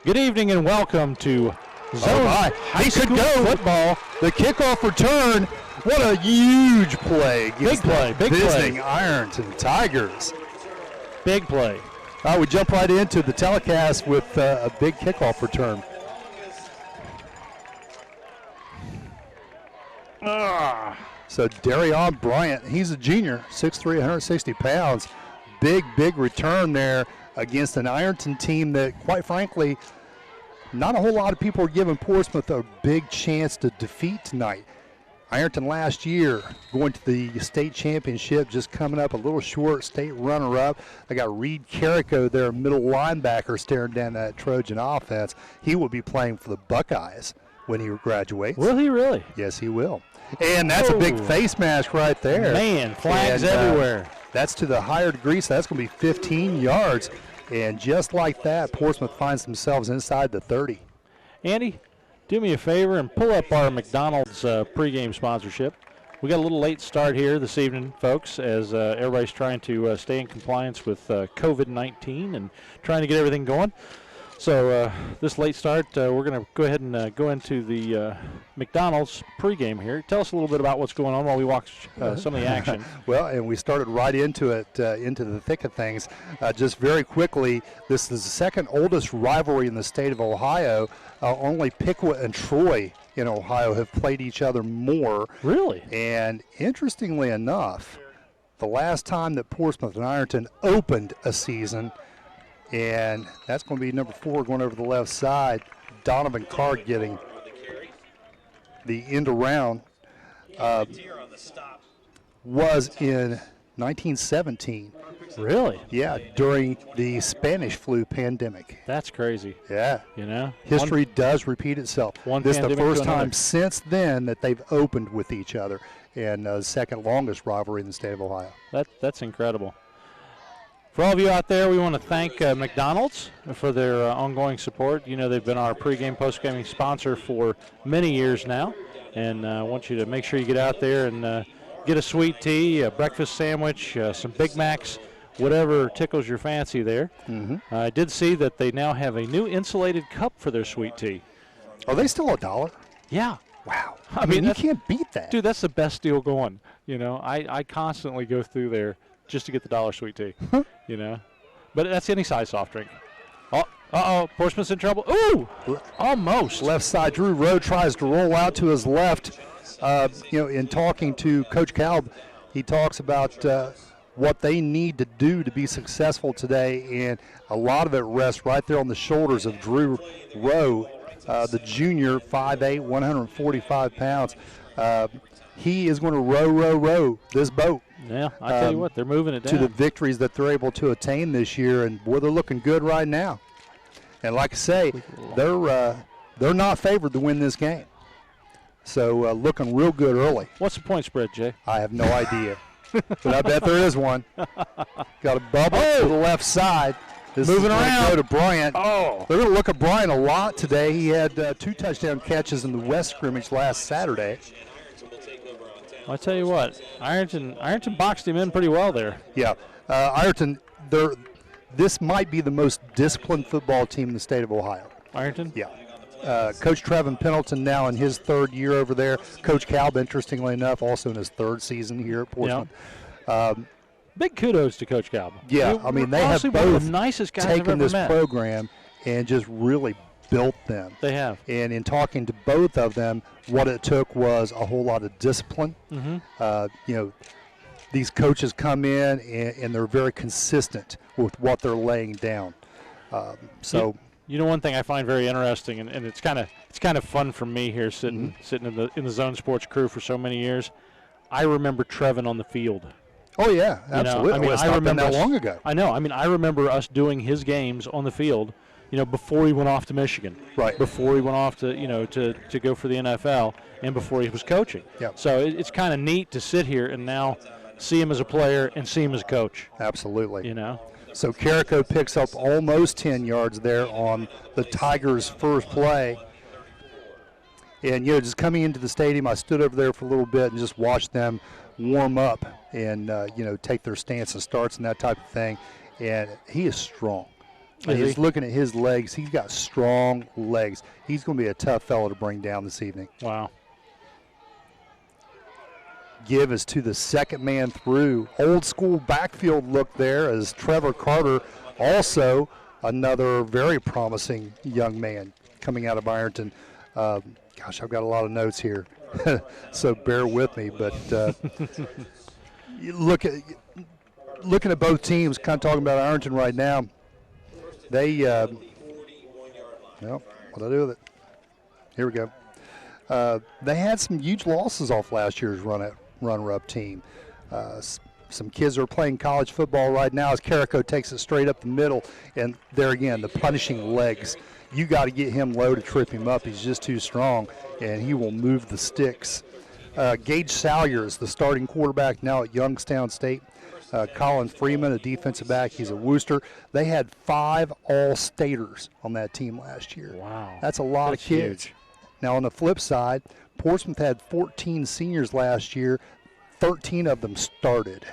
Good evening and welcome to Zone High School Football. The kickoff return. What a huge play. Big play. Visiting Ironton Tigers. Big play. We jump right into the telecast with a big kickoff return. So Darion Bryant, he's a junior, 6'3", 160 pounds. Big return there against an Ironton team that, quite frankly, not a whole lot of people are giving Portsmouth a big chance to defeat tonight. Ironton last year going to the state championship, just coming up a little short, state runner-up. They got Reed Carrico, their middle linebacker, staring down that Trojan offense. He will be playing for the Buckeyes when he graduates. Will he really? Yes, he will. And that's a big face mask right there. Man, flags everywhere. That's to the higher degree, so that's going to be 15 yards. And just like that, Portsmouth finds themselves inside the 30. Andy, do me a favor and pull up our McDonald's pregame sponsorship. We got a little late start here this evening, folks, as everybody's trying to stay in compliance with COVID-19 and trying to get everything going. So this late start, we're going to go ahead and go into the McDonald's pregame here. Tell us a little bit about what's going on while we watch some of the action. Well, and we started right into it, into the thick of things. Just very quickly, this is the second oldest rivalry in the state of Ohio. Only Piqua and Troy in Ohio have played each other more. Really? And interestingly enough, the last time that Portsmouth and Ironton opened a season, and that's going to be number 4 going over the left side, Donovan Carr getting the end around, was in 1917. Really? Yeah, during the Spanish flu pandemic. That's crazy. Yeah. You know? History does repeat itself. This is the first time since then that they've opened with each other, and the second longest rivalry in the state of Ohio. That's incredible. For all of you out there, we want to thank McDonald's for their ongoing support. You know, they've been our pregame, postgame sponsor for many years now, and I want you to make sure you get out there and get a sweet tea, a breakfast sandwich, some Big Macs, whatever tickles your fancy there. Mm-hmm. I did see that they now have a new insulated cup for their sweet tea. Are they still $1? Yeah. Wow. I mean you can't beat that. Dude, that's the best deal going. You know, I constantly go through there just to get the $1 sweet tea, you know. But that's any size soft drink. Uh-oh, Portsmouth's in trouble. Ooh, almost. Left side, Drew Rowe tries to roll out to his left. You know, in talking to Coach Kalb, he talks about what they need to do to be successful today, and a lot of it rests right there on the shoulders of Drew Rowe, the junior, 5'8", 145 pounds. He is going to row this boat. Yeah, I tell you what, they're moving it down. To the victories that they're able to attain this year, and boy, they're looking good right now. And like I say, they're not favored to win this game. So looking real good early. What's the point spread, Jay? I have no idea, but I bet there is one. Got a bubble to the left side. This moving around. Go to Bryant. Oh, they're going to look at Bryant a lot today. He had 2 touchdown catches in the West scrimmage last Saturday. I tell you what, Ironton boxed him in pretty well there. Yeah, Ironton, this might be the most disciplined football team in the state of Ohio. Ironton? Yeah. Coach Trevin Pendleton now in his 3rd year over there. Coach Kalb, interestingly enough, also in his 3rd season here at Portsmouth. Yep. Big kudos to Coach Kalb. Yeah, I mean, they have both the nicest guys taken this met. program and just really built them. They have. And in talking to both of them, what it took was a whole lot of discipline. Mm-hmm. You know, these coaches come in and they're very consistent with what they're laying down. You know, one thing I find very interesting, and it's kind of fun for me here sitting in the Zone Sports crew for so many years. I remember Trevin on the field. Oh yeah, absolutely. I mean, it's not been that long ago. I know. I mean, I remember us doing his games on the field. You know, before he went off to Michigan, right? Before he went off to to go for the NFL, and before he was coaching. Yeah. So it's kind of neat to sit here and now see him as a player and see him as a coach. Absolutely. You know. So Carrico picks up almost 10 yards there on the Tigers' first play. And, you know, just coming into the stadium, I stood over there for a little bit and just watched them warm up and, you know, take their stance and starts and that type of thing. And he is strong. He's looking at his legs. He's got strong legs. He's going to be a tough fellow to bring down this evening. Wow. Give is to the second man through. Old school backfield look there as Trevor Carter, also another very promising young man coming out of Ironton. Gosh, I've got a lot of notes here, so bear with me. But looking at both teams, kind of talking about Ironton right now, they, well, what'd I do with it? Here we go. They had some huge losses off last year's runner-up team. Some kids are playing college football right now as Carrico takes it straight up the middle, and there again, the punishing legs. You got to get him low to trip him up. He's just too strong, and he will move the sticks. Gage Salyer is the starting quarterback now at Youngstown State. Colin Freeman, a defensive back, he's a Wooster. They had 5 All-Staters on that team last year. Wow. That's a lot of kids. Huge. Now, on the flip side, Portsmouth had 14 seniors last year. 13 of them started.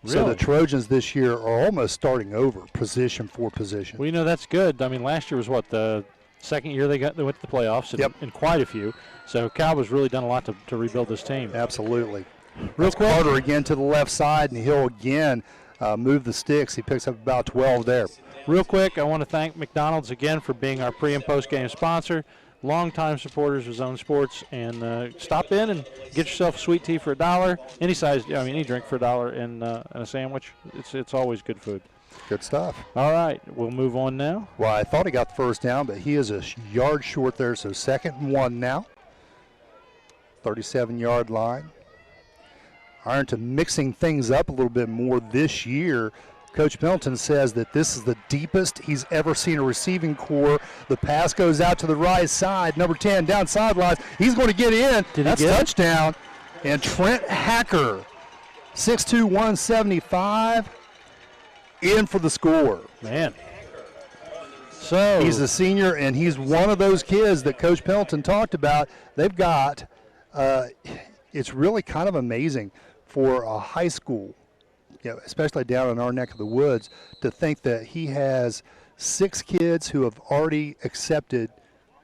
Really? So the Trojans this year are almost starting over, position for position. Well, that's good. I mean, last year was what, the second year they went to the playoffs, and, Yep. and quite a few. So Cal has really done a lot to rebuild this team. Absolutely. Real quick. Carter again to the left side, and he'll again move the sticks. He picks up about 12 there. Real quick, I want to thank McDonald's again for being our pre- and post-game sponsor. Longtime supporters of Zone Sports, and stop in and get yourself a sweet tea for $1. Any size, any drink for $1 and a sandwich. It's always good food. Good stuff. All right, we'll move on now. Well, I thought he got the first down, but he is a yard short there, so 2nd and 1 now. 37-yard line. Ironton mixing things up a little bit more this year. Coach Milton says that this is the deepest he's ever seen a receiving core. The pass goes out to the right side. Number 10 down sidelines. He's going to get in. That's touchdown. And Trent Hacker, 6'2", 175, in for the score. Man. So he's a senior, and he's one of those kids that Coach Pelton talked about. They've got, it's really kind of amazing for a high school, especially down in our neck of the woods, to think that he has 6 kids who have already accepted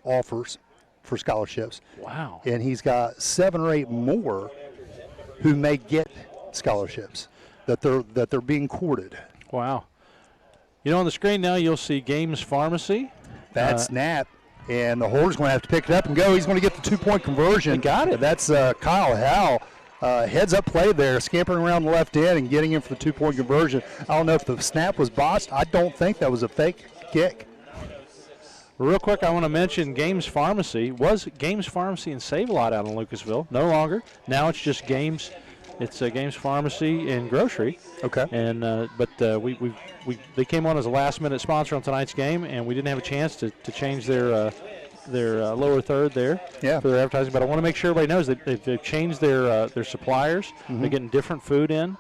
offers for scholarships. Wow. And he's got 7 or 8 more who may get scholarships that they're being courted. Wow. On the screen now you'll see Games Pharmacy. That snap, and the holder's going to have to pick it up and go. He's going to get the 2-point conversion. They got it. That's Kyle Howell. Heads up play there, scampering around the left end and getting in for the 2-point conversion. I don't know if the snap was botched. I don't think that was a fake kick. Real quick, I want to mention Games Pharmacy. Was Games Pharmacy and Save-A-Lot out in Lucasville. No longer. Now it's just Games. It's Games Pharmacy and Grocery. Okay. And they came on as a last-minute sponsor on tonight's game, and we didn't have a chance to change their lower third there for their advertising. But I want to make sure everybody knows that they've changed their suppliers. Mm-hmm. They're getting different food in,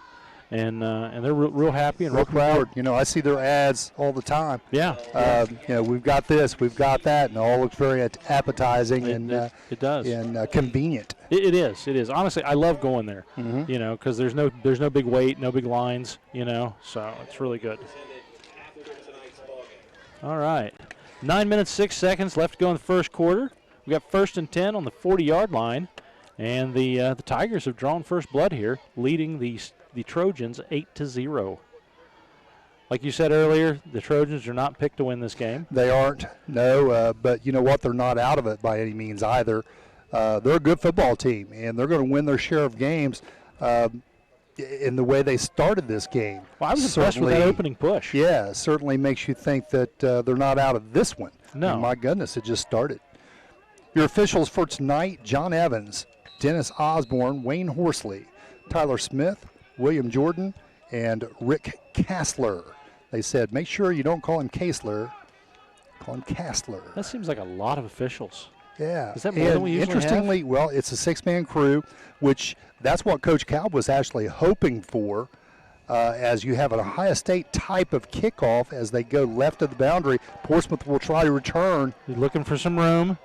and they're real happy and real proud. I see their ads all the time. Yeah. We've got this, we've got that, and it all looks very appetizing it does. And convenient. It is. It is. Honestly, I love going there. Mm-hmm. Because there's no big wait, no big lines. So it's really good. All right. 9 minutes, 6 seconds left to go in the first quarter. We got 1st and 10 on the 40-yard line, and the Tigers have drawn first blood here, leading the Trojans 8-0. Like you said earlier, the Trojans are not picked to win this game. They aren't, no. But you know what? They're not out of it by any means either. They're a good football team, and they're going to win their share of games in the way they started this game. Well, I was impressed with that opening push. Yeah, certainly makes you think that they're not out of this one. No. And my goodness, it just started. Your officials for tonight, John Evans, Dennis Osborne, Wayne Horsley, Tyler Smith, William Jordan, and Rick Kassler. They said, make sure you don't call him Kassler, call him Kassler. That seems like a lot of officials. Yeah. Is that more than we usually interestingly, have? Well, it's a 6-man crew, which that's what Coach Kalb was actually hoping for, as you have an Ohio State type of kickoff as they go left of the boundary. Portsmouth will try to return. He's looking for some room.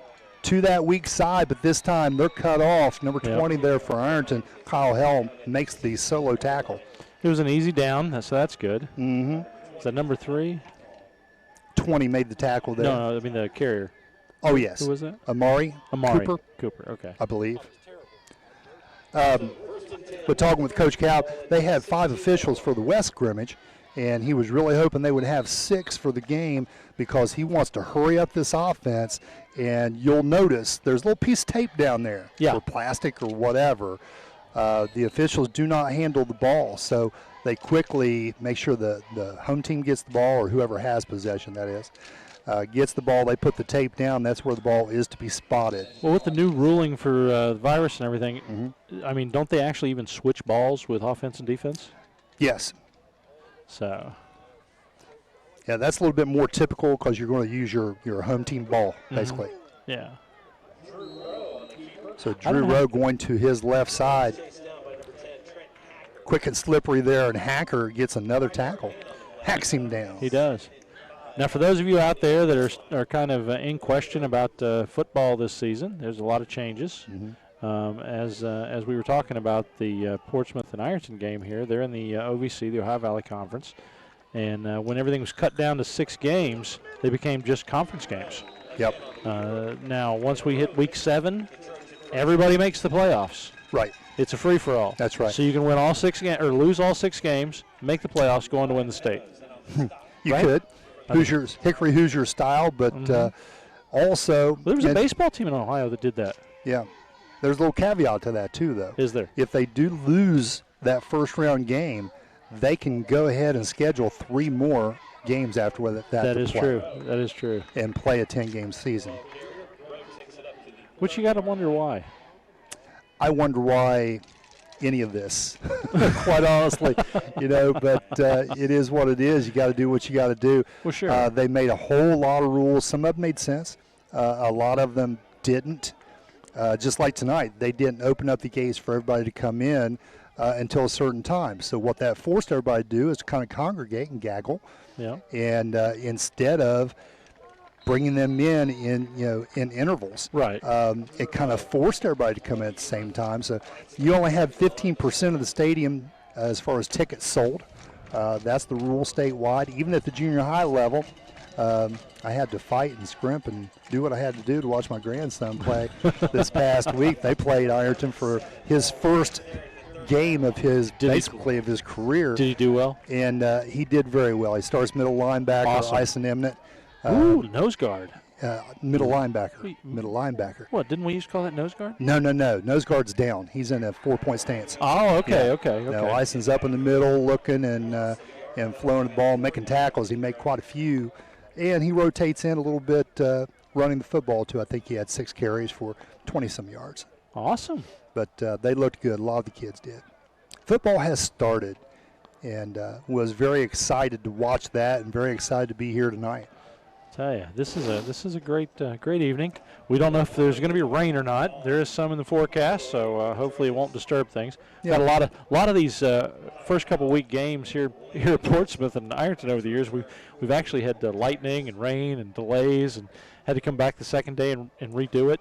To that weak side, but this time they're cut off. Number 20 there for Ironton. Kyle Helm makes the solo tackle. It was an easy down, so that's good. Mm-hmm. Is that number 3? 20 made the tackle there. No, I mean the carrier. Oh, yes. Who was that? Amari Cooper, okay. I believe. But talking with Coach Cal, they had 5 officials for the West scrimmage, and he was really hoping they would have 6 for the game because he wants to hurry up this offense. And you'll notice there's a little piece of tape down there, or plastic or whatever. The officials do not handle the ball, so they quickly make sure the home team gets the ball, or whoever has possession, that is, gets the ball. They put the tape down. That's where the ball is to be spotted. Well, with the new ruling for the virus and everything, I mean, don't they actually even switch balls with offense and defense? Yes. So. Yeah, that's a little bit more typical because you're going to use your home team ball, basically. Yeah. So Drew Rowe going to his left side. Quick and slippery there, and Hacker gets another tackle. Hacks him down. He does. Now, for those of you out there that are kind of in question about football this season, there's a lot of changes. As we were talking about the Portsmouth and Ironton game here, they're in the OVC, the Ohio Valley Conference. And when everything was cut down to 6 games, they became just conference games. Yep. Now, once we hit week 7, everybody makes the playoffs. Right. It's a free-for-all. That's right. So you can win all 6 games or lose all 6 games, make the playoffs, go on to win the state. You could. Hickory Hoosier style, but also. Well, there was a baseball team in Ohio that did that. Yeah. There's a little caveat to that, too, though. Is there? If they do lose that first-round game, they can go ahead and schedule 3 more games after that. That is true. That is true. And play a 10-game season. Which you got to wonder why. I wonder why any of this, quite honestly, but it is what it is. You got to do what you got to do. Well, sure. They made a whole lot of rules. Some of them made sense. A lot of them didn't. Just like tonight, they didn't open up the gates for everybody to come in until a certain time. So what that forced everybody to do is to kind of congregate and gaggle. Yeah. And instead of bringing them in intervals. Right. It kind of forced everybody to come in at the same time. So you only have 15% of the stadium as far as tickets sold. That's the rule statewide. Even at the junior high level, I had to fight and scrimp and do what I had to do to watch my grandson play this past week. They played Ironton for his first game of his of his career. Did he do well? And he did very well. He starts middle linebacker, awesome. Ison Emnett. Nose guard. Middle linebacker. What, didn't we used to call that nose guard? No. Nose guard's down. He's in a 4-point stance. Oh, okay, yeah. okay. No, Ison's up in the middle looking and flowing the ball, making tackles. He made quite a few. And he rotates in a little bit, running the football, too. I think he had 6 carries for 20-some yards. Awesome. But they looked good. A lot of the kids did. Football has started, and was very excited to watch that and very excited to be here tonight. Tell you, this is a great evening. We don't know if there's going to be rain or not. There is some in the forecast, so hopefully it won't disturb things. Yeah. Got a lot of these first couple week games here at Portsmouth and Ironton over the years. We've actually had lightning and rain and delays, and had to come back the second day and redo it.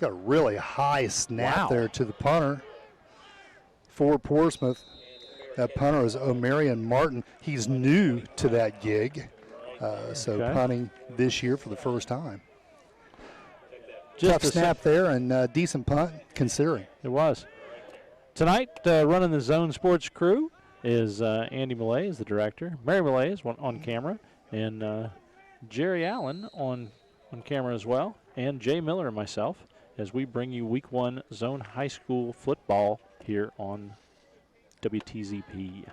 Got a really high snap there to the punter for Portsmouth. That punter is Omarion Martin. He's new to that gig. So punting this year for the first time. Tough snap there and decent punt considering. It was. Tonight, running the Zone Sports crew is Andy Millay is the director. Mary Millay is on camera. And Jerry Allen on camera as well. And Jay Miller and myself as we bring you Week 1 Zone High School football here on WTZP.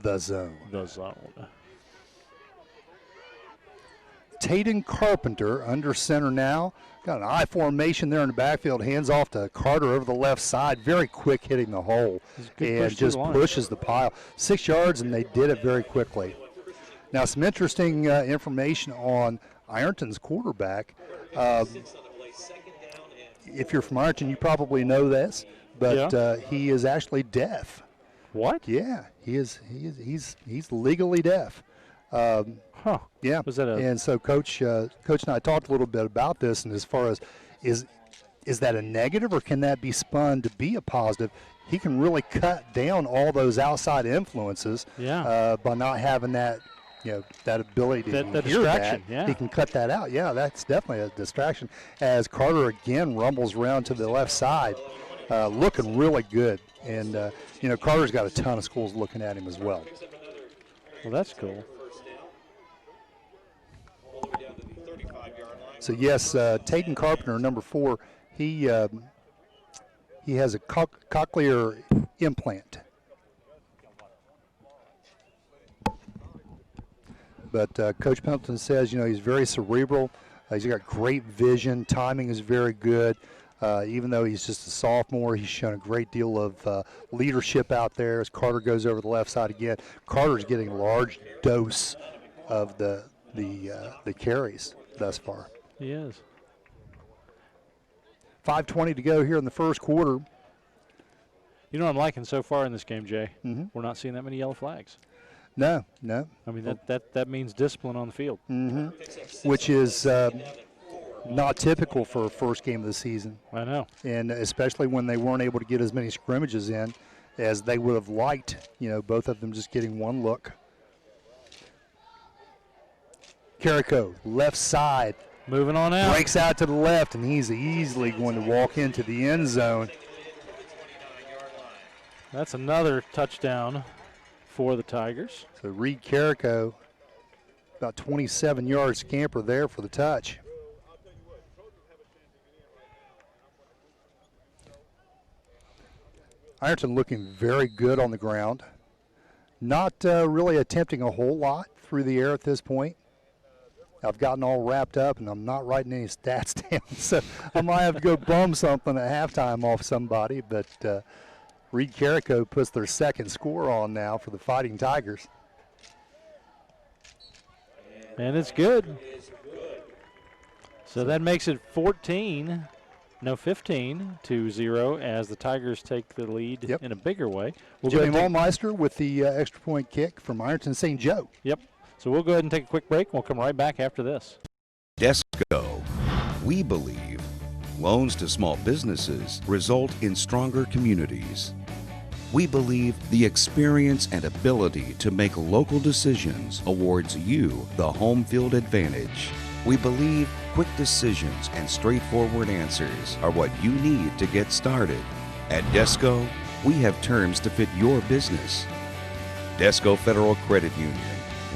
The Zone. The Zone. Taden Carpenter under center now. Got an I formation there in the backfield. Hands off to Carter over the left side. Very quick hitting the hole. And just pushes the pile. 6 yards, and they did it very quickly. Now, some interesting information on Ironton's quarterback. If you're from Ironton, you probably know this, but he is actually deaf. What? Yeah, he's legally deaf. Yeah. Was that and so Coach and I talked a little bit about this, and as far as is that a negative or can that be spun to be a positive? He can really cut down all those outside influences by not having that that ability to that hear distraction. that. Yeah. He can cut that out. Yeah, that's definitely a distraction. As Carter again rumbles around to the left side, looking really good. And, Carter's got a ton of schools looking at him as well. Well, that's cool. So, yes, Tayden Carpenter, number 4, he has a cochlear implant. But Coach Pendleton says, he's very cerebral. He's got great vision. Timing is very good. Even though he's just a sophomore, he's shown a great deal of leadership out there as Carter goes over the left side again. Carter's getting a large dose of the carries thus far. He is. 5:20 to go here in the first quarter. You know what I'm liking so far in this game, Jay? Mm-hmm. We're not seeing that many yellow flags. No. I mean, that means discipline on the field. Mm-hmm. Which is not typical for a first game of the season. I know. And especially when they weren't able to get as many scrimmages in as they would have liked, both of them just getting one look. Carrico, left side. Moving on out. Breaks out to the left, and he's easily going to walk into the end zone. That's another touchdown for the Tigers. So Reed Carrico, about 27-yard scamper there for the touch. Ironton looking very good on the ground. Not really attempting a whole lot through the air at this point. I've gotten all wrapped up, and I'm not writing any stats down, so I might have to go bum something at halftime off somebody, but Reed Carrico puts their second score on now for the Fighting Tigers. And it's good. So that makes it 15-0 as the Tigers take the lead in a bigger way. Jimmy Mollmeister with the extra point kick from Ironton St. Joe. Yep. So we'll go ahead and take a quick break. We'll come right back after this. Desco. We believe loans to small businesses result in stronger communities. We believe the experience and ability to make local decisions awards you the home field advantage. We believe quick decisions and straightforward answers are what you need to get started. At Desco, we have terms to fit your business. Desco Federal Credit Union.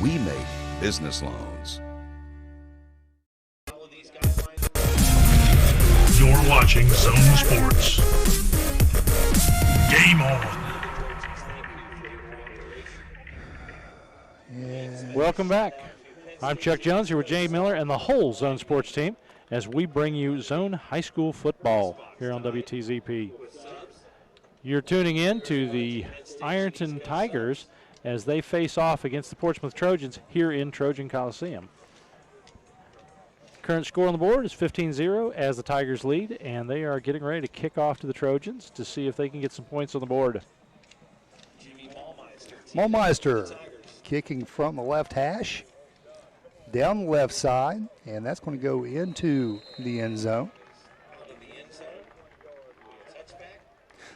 We make business loans. You're watching Zone Sports. Game on. Welcome back. I'm Chuck Jones here with Jay Miller and the whole Zone Sports team as we bring you Zone High School football here on WTZP. You're tuning in to the Ironton Tigers as they face off against the Portsmouth Trojans here in Trojan Coliseum. Current score on the board is 15-0 as the Tigers lead, and they are getting ready to kick off to the Trojans to see if they can get some points on the board. Mollmeister kicking from the left hash, down the left side, and that's going to go into the end zone.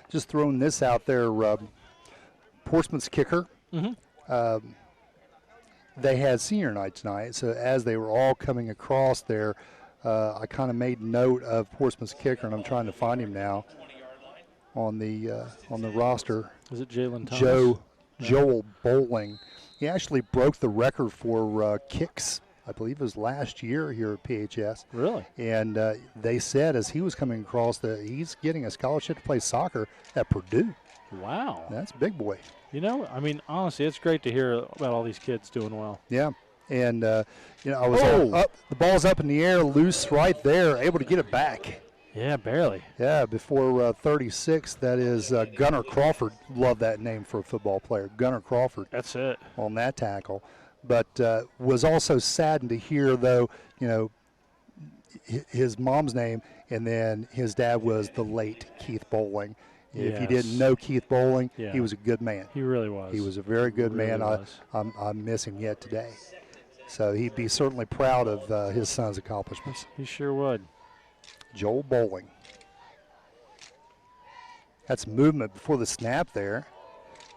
Just throwing this out there, Portsmouth's kicker. Mm-hmm. They had senior night tonight, so as they were all coming across there, I kind of made note of Portsmouth's kicker, and I'm trying to find him now on the roster. Is it Jalen Thomas? Joel Bowling. He actually broke the record for kicks, I believe it was last year here at PHS. Really? And they said as he was coming across that he's getting a scholarship to play soccer at Purdue. Wow. That's a big boy. You know, I mean, honestly, it's great to hear about all these kids doing well. Yeah. And, I was up, the ball's up in the air, loose right there, able to get it back. Yeah, barely. Yeah, before 36, that is Gunnar Crawford. Love that name for a football player, Gunnar Crawford. That's it. On that tackle. But was also saddened to hear, though, his mom's name, and then his dad was the late Keith Bowling. If you didn't know Keith Bowling, he was a good man. He really was. He was a very good man. I miss him yet today. So he'd be certainly proud of his son's accomplishments. He sure would. Joel Bowling. That's movement before the snap there.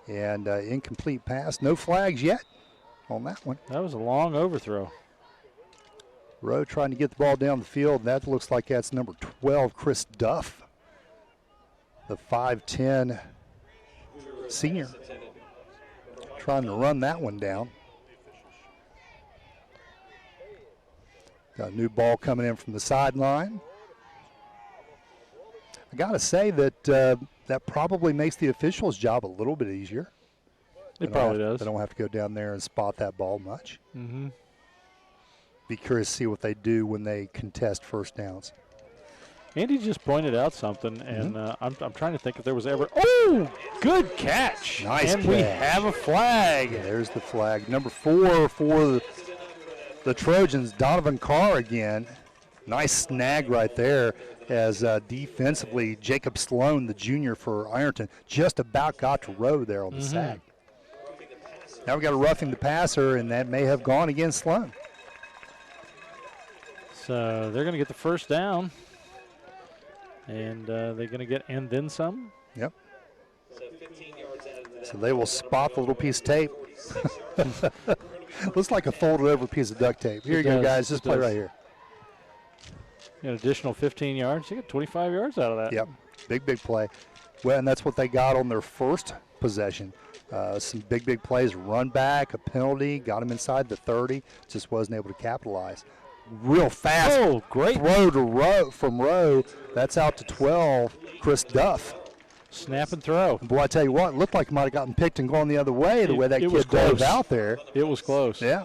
And incomplete pass. No flags yet on that one. That was a long overthrow. Rowe trying to get the ball down the field. That looks like that's number 12, Chris Duff, the 5'10" senior. Trying to run that one down. Got a new ball coming in from the sideline. I got to say that that probably makes the officials' job a little bit easier. It probably does. They don't have to go down there and spot that ball much. Mm-hmm. Be curious to see what they do when they contest first downs. Andy just pointed out something, and I'm trying to think if there was ever. Oh, good catch! Nice and catch. we have a flag. There's the flag. Number 4 for the Trojans, Donovan Carr again. Nice snag right there as defensively Jacob Sloan, the junior for Ironton, just about got to Rowe there on the sack. Now we got a roughing the passer, and that may have gone against Sloan. So they're going to get the first down. And they're going to get and then some. Yep. So they will spot the little piece of tape. Looks like a folded over piece of duct tape. Here you go, guys. Just play right here. An additional 15 yards. You get 25 yards out of that. Yep. Big play. Well, and that's what they got on their first possession. Some big plays. Run back, a penalty, got them inside the 30. Just wasn't able to capitalize. Real fast. Oh, great throw to Rowe from Rowe. That's out to 12, Chris Duff. Snap and throw. And boy, I tell you what, it looked like he might have gotten picked and gone the other way, the way that kid dove out there. It was close. Yeah.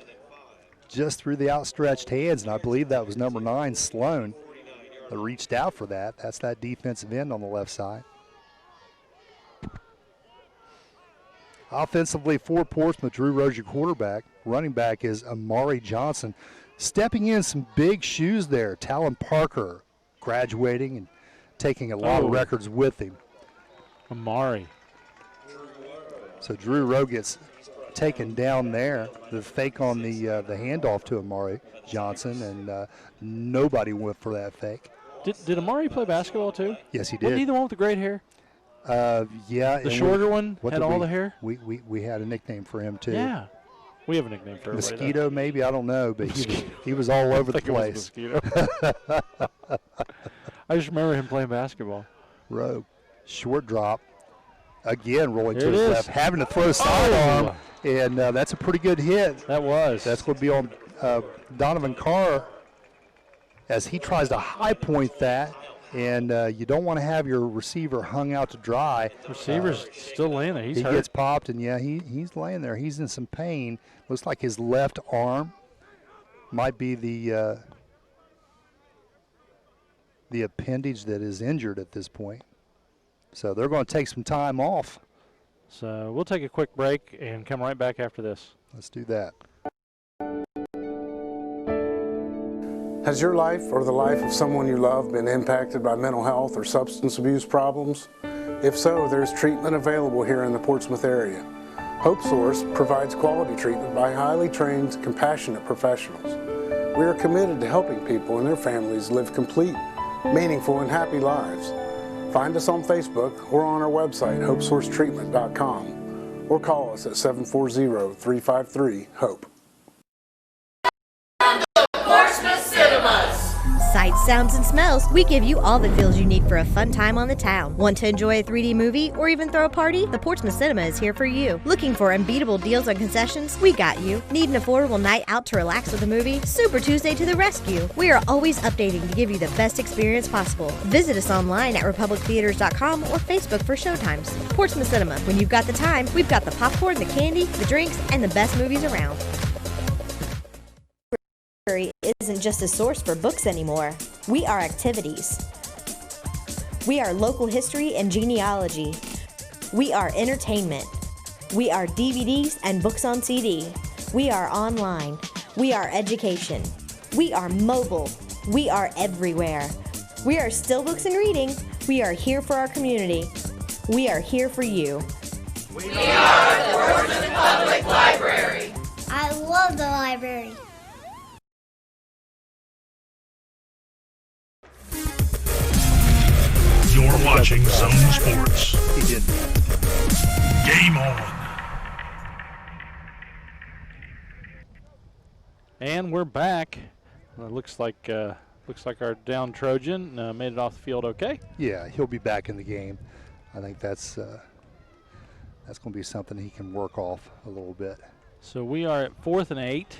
Just through the outstretched hands, and I believe that was number 9, Sloan, that reached out for that. That's that defensive end on the left side. Offensively for Portsmouth, Drew Rose, your quarterback. Running back is Amari Johnson. Stepping in some big shoes there. Talon Parker graduating and taking a lot of records with him. Amari. So Drew Rowe gets taken down there. The fake on the handoff to Amari Johnson, and nobody went for that fake. Did Amari play basketball too? Yes, he did. Wasn't he the one with the great hair? Yeah. The shorter one had all the hair? We had a nickname for him too. Yeah. We have a nickname for everybody. Mosquito, maybe, I don't know, but he was all over the place. Mosquito. I just remember him playing basketball. Rowe, short drop. Again, rolling Here to his is. left, having to throw sidearm, and that's a pretty good hit. That was. That's going to be on Donovan Carr as he tries to high point that, and you don't want to have your receiver hung out to dry. Receiver's still laying there. He's he hurt. gets popped, and yeah, he's laying there. He's in some pain. Looks like his left arm might be the appendage that is injured at this point. So they're going to take some time off. So we'll take a quick break and come right back after this. Let's do that. Has your life or the life of someone you love been impacted by mental health or substance abuse problems? If so, there's treatment available here in the Portsmouth area. Hope Source provides quality treatment by highly trained, compassionate professionals. We are committed to helping people and their families live complete, meaningful, and happy lives. Find us on Facebook or on our website, hopesourcetreatment.com, or call us at 740-353-HOPE. Sights, sounds, and smells, we give you all the feels you need for a fun time on the town. Want to enjoy a 3D movie or even throw a party? The Portsmouth Cinema is here for you. Looking for unbeatable deals on concessions? We got you. Need an affordable night out to relax with a movie? Super Tuesday to the rescue. We are always updating to give you the best experience possible. Visit us online at republictheaters.com or Facebook for showtimes. Portsmouth Cinema. When you've got the time, we've got the popcorn, the candy, the drinks, and the best movies around. Isn't just a source for books anymore. We are activities. We are local history and genealogy. We are entertainment. We are DVDs and books on CD. We are online. We are education. We are mobile. We are everywhere. We are still books and reading. We are here for our community. We are here for you. We are the Portsmouth Public Library. I love the library. You're watching Zone Sports. He didn't. Game on. And we're back. Looks like our down Trojan made it off the field okay. Yeah, he'll be back in the game. I think that's going to be something he can work off a little bit. So we are at 4th and 8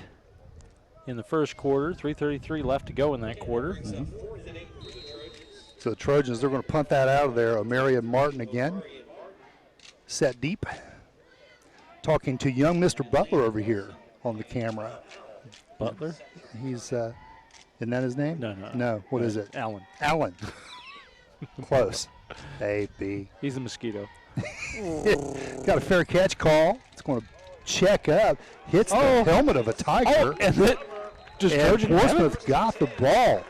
in the first quarter. 3:33 left to go in that quarter. Mm-hmm. So the Trojans, they're going to punt that out of there. O'Marion Martin again. Set deep. Talking to young Mr. Butler over here on the camera. Butler? He's, isn't that his name? No. No, what is it? Allen. Allen. Close. A, B. He's a mosquito. Got a fair catch call. It's going to check up. Hits the helmet of a Tiger. Oh, and it just and Portsmouth got the ball.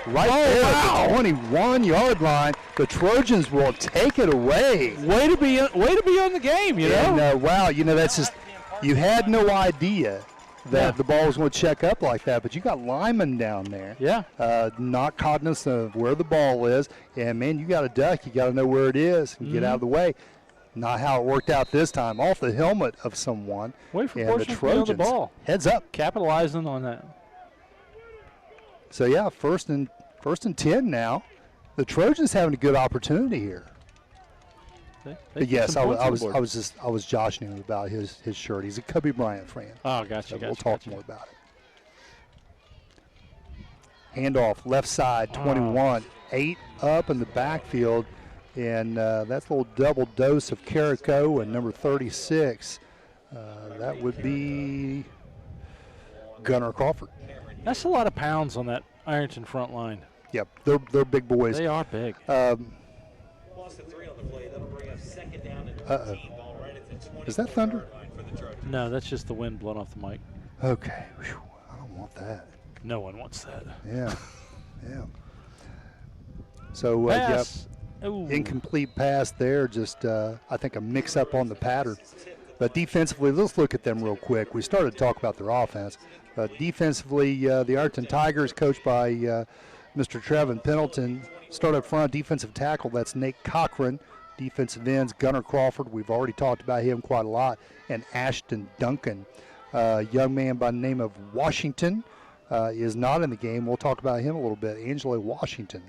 Right there at the 21-yard line. The Trojans will take it away. Way to be on the game, you know? And, wow, that's just, you had no idea that the ball was going to check up like that, but you got Lyman down there. Yeah. Not cognizant of where the ball is. And, man, you got to duck. You got to know where it is and get out of the way. Not how it worked out this time. Off the helmet of someone. Wait for and Portsmouth the Trojans, to the ball. Heads up. Capitalizing on that. So, yeah, first and 10 now. The Trojans having a good opportunity here. But yes, I was joshing him about his shirt. He's a Kobe Bryant fan. Oh, gotcha. So we'll talk more about it. Handoff, left side, 21. 8 up in the backfield. And that's a little double dose of Carrico and number 36. That would be Gunnar Crawford. That's a lot of pounds on that Ironton front line. Yep, they're big boys. They are big. Uh-oh. Is that thunder? No, that's just the wind blowing off the mic. Okay. Whew. I don't want that. No one wants that. Yeah. So, incomplete pass there. Just, I think, a mix-up on the pattern. But defensively, let's look at them real quick. We started to talk about their offense. Defensively, the Ironton Tigers, coached by Mr. Trevin Pendleton, start up front. Defensive tackle, that's Nate Cochran. Defensive ends, Gunnar Crawford. We've already talked about him quite a lot. And Ashton Duncan. Young man by the name of Washington is not in the game. We'll talk about him a little bit. Angelo Washington.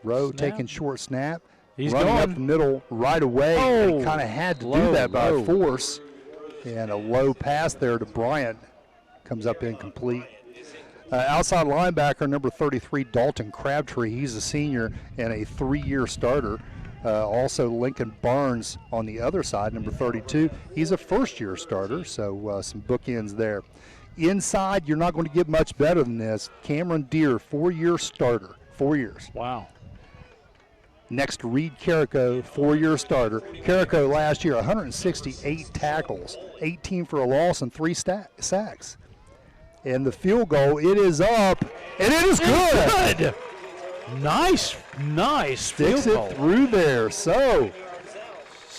Rowe taking short snap. He's running going up the middle right away. Oh, he kind of had to do that by force. And a low pass there to Bryant. Comes up incomplete. Outside linebacker, number 33, Dalton Crabtree. He's a senior and a 3-year starter. Also, Lincoln Barnes on the other side, number 32. He's a first-year starter, so some bookends there. Inside, you're not going to get much better than this. Cameron Deere, 4-year starter. 4 years. Wow. Next, Reed Carrico, 4-year starter. Carrico last year, 168 tackles, 18 for a loss, and 3 sacks. And the field goal, it is up, and it is good. Nice Sticks field goal. It through there. So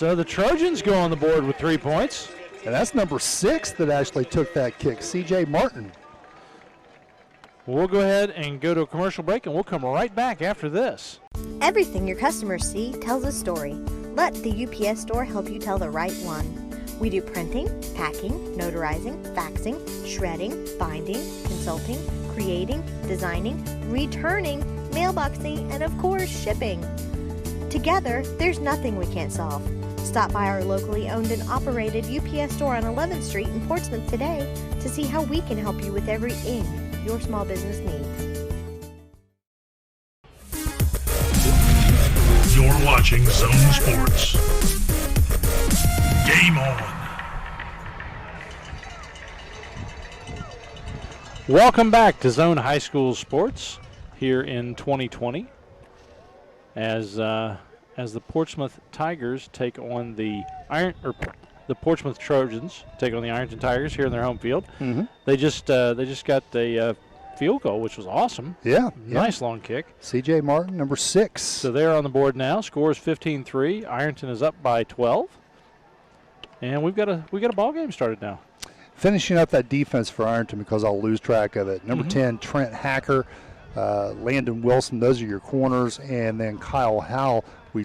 the Trojans go on the board with 3 points. And that's number 6 that actually took that kick, C.J. Martin. Well, we'll go ahead and go to a commercial break, and we'll come right back after this. Everything your customers see tells a story. Let the UPS store help you tell the right one. We do printing, packing, notarizing, faxing, shredding, binding, consulting, creating, designing, returning, mailboxing, and of course, shipping. Together, there's nothing we can't solve. Stop by our locally owned and operated UPS store on 11th Street in Portsmouth today to see how we can help you with everything your small business needs. You're watching Zone Sports. Game on. Welcome back to Zone High School Sports here in 2020 as the Portsmouth Tigers take on the Portsmouth Trojans take on the Ironton Tigers here in their home field. Mm-hmm. They just got a field goal, which was awesome. Yeah. Nice long kick. C.J. Martin, number 6. So they're on the board now. Score is 15-3. Ironton is up by 12. And we got a ball game started now. Finishing up that defense for Ironton because I'll lose track of it. Number 10, Trent Hacker, Landon Wilson, those are your corners. And then Kyle Howell, we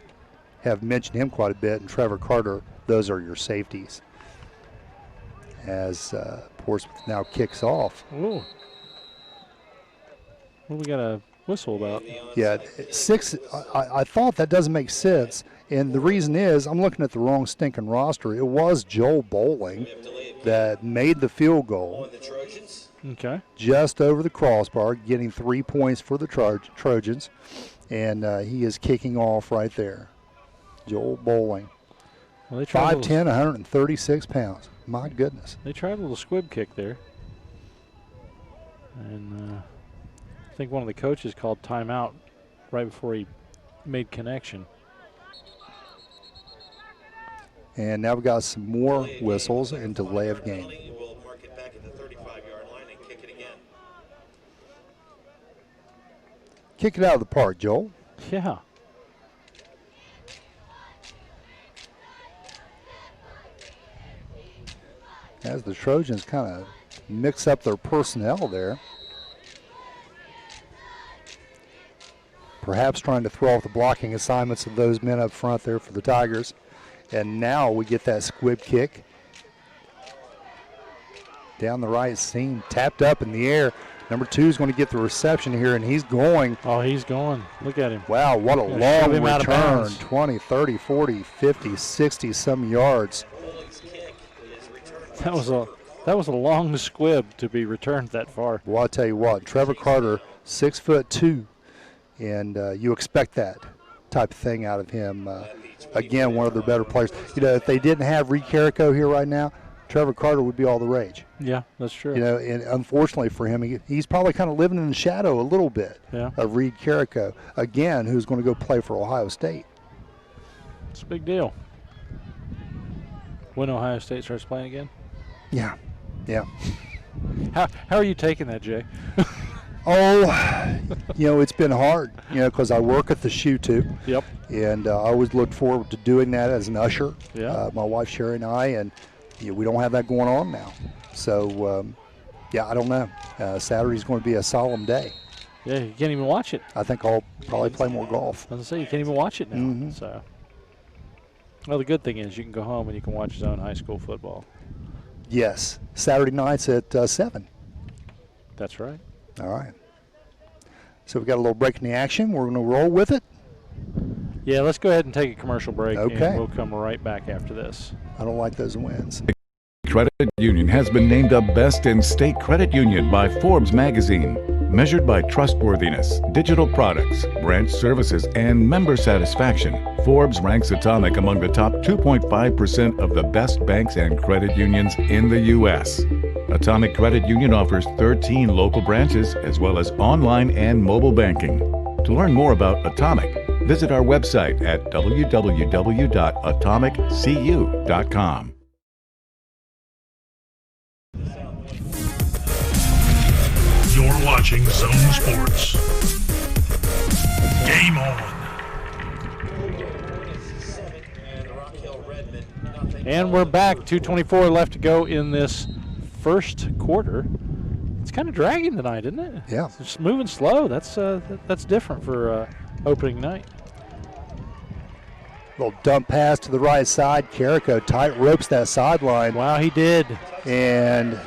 have mentioned him quite a bit, and Trevor Carter, those are your safeties. as Portsmouth now kicks off. Ooh. What do we got a whistle about? Yeah, 6. I thought that doesn't make sense, and the reason is I'm looking at the wrong stinking roster. It was Joel Bowling that made the field goal. Okay. Just over the crossbar, getting 3 points for the Trojans, and he is kicking off right there. Joel Bowling. Well, 5'10", 136 pounds. My goodness. They tried a little squib kick there. And I think one of the coaches called timeout right before he made connection. And now we've got some more whistles and delay of game. Kick it out of the park, Joel. Yeah. As the Trojans kind of mix up their personnel there. Perhaps trying to throw off the blocking assignments of those men up front there for the Tigers. And now we get that squib kick. Down the right seam, tapped up in the air. Number 2 is going to get the reception here, and he's going. Oh, he's going. Look at him. Wow, what a long return. 20, 30, 40, 50, 60 some yards. That was a long squib to be returned that far. Well, I'll tell you what, Trevor Carter, 6'2", and you expect that type of thing out of him. Again, one of their better players. You know, if they didn't have Reed Carrico here right now, Trevor Carter would be all the rage. Yeah, that's true. You know, and unfortunately for him, he's probably kind of living in the shadow a little bit of Reed Carrico, again, who's going to go play for Ohio State. It's a big deal. When Ohio State starts playing again? Yeah. How are you taking that, Jay? Oh, you know, it's been hard, you know, because I work at the Shoe too. Yep. And I always look forward to doing that as an usher. Yeah. My wife Sherry and I, and we don't have that going on now. So, I don't know. Saturday's going to be a solemn day. Yeah, you can't even watch it. I think I'll probably play more golf. I was going to say, you can't even watch it now. Mm-hmm. So, well, the good thing is you can go home and you can watch his own high school football. Yes, Saturday nights at 7. That's right. All right. So we've got a little break in the action. We're going to roll with it. Yeah, let's go ahead and take a commercial break. Okay. And we'll come right back after this. I don't like those wins. Credit Union has been named the best in state credit union by Forbes magazine. Measured by trustworthiness, digital products, branch services, and member satisfaction, Forbes ranks Atomic among the top 2.5% of the best banks and credit unions in the U.S. Atomic Credit Union offers 13 local branches as well as online and mobile banking. To learn more about Atomic, visit our website at www.atomiccu.com. You're watching Zone Sports. Game on. And we're back. 2:24 left to go in this first quarter. It's kind of dragging tonight, isn't it? Yeah. It's just moving slow. That's different for opening night. Little dump pass to the right side. Carrico tight ropes that sideline. Wow, he did. And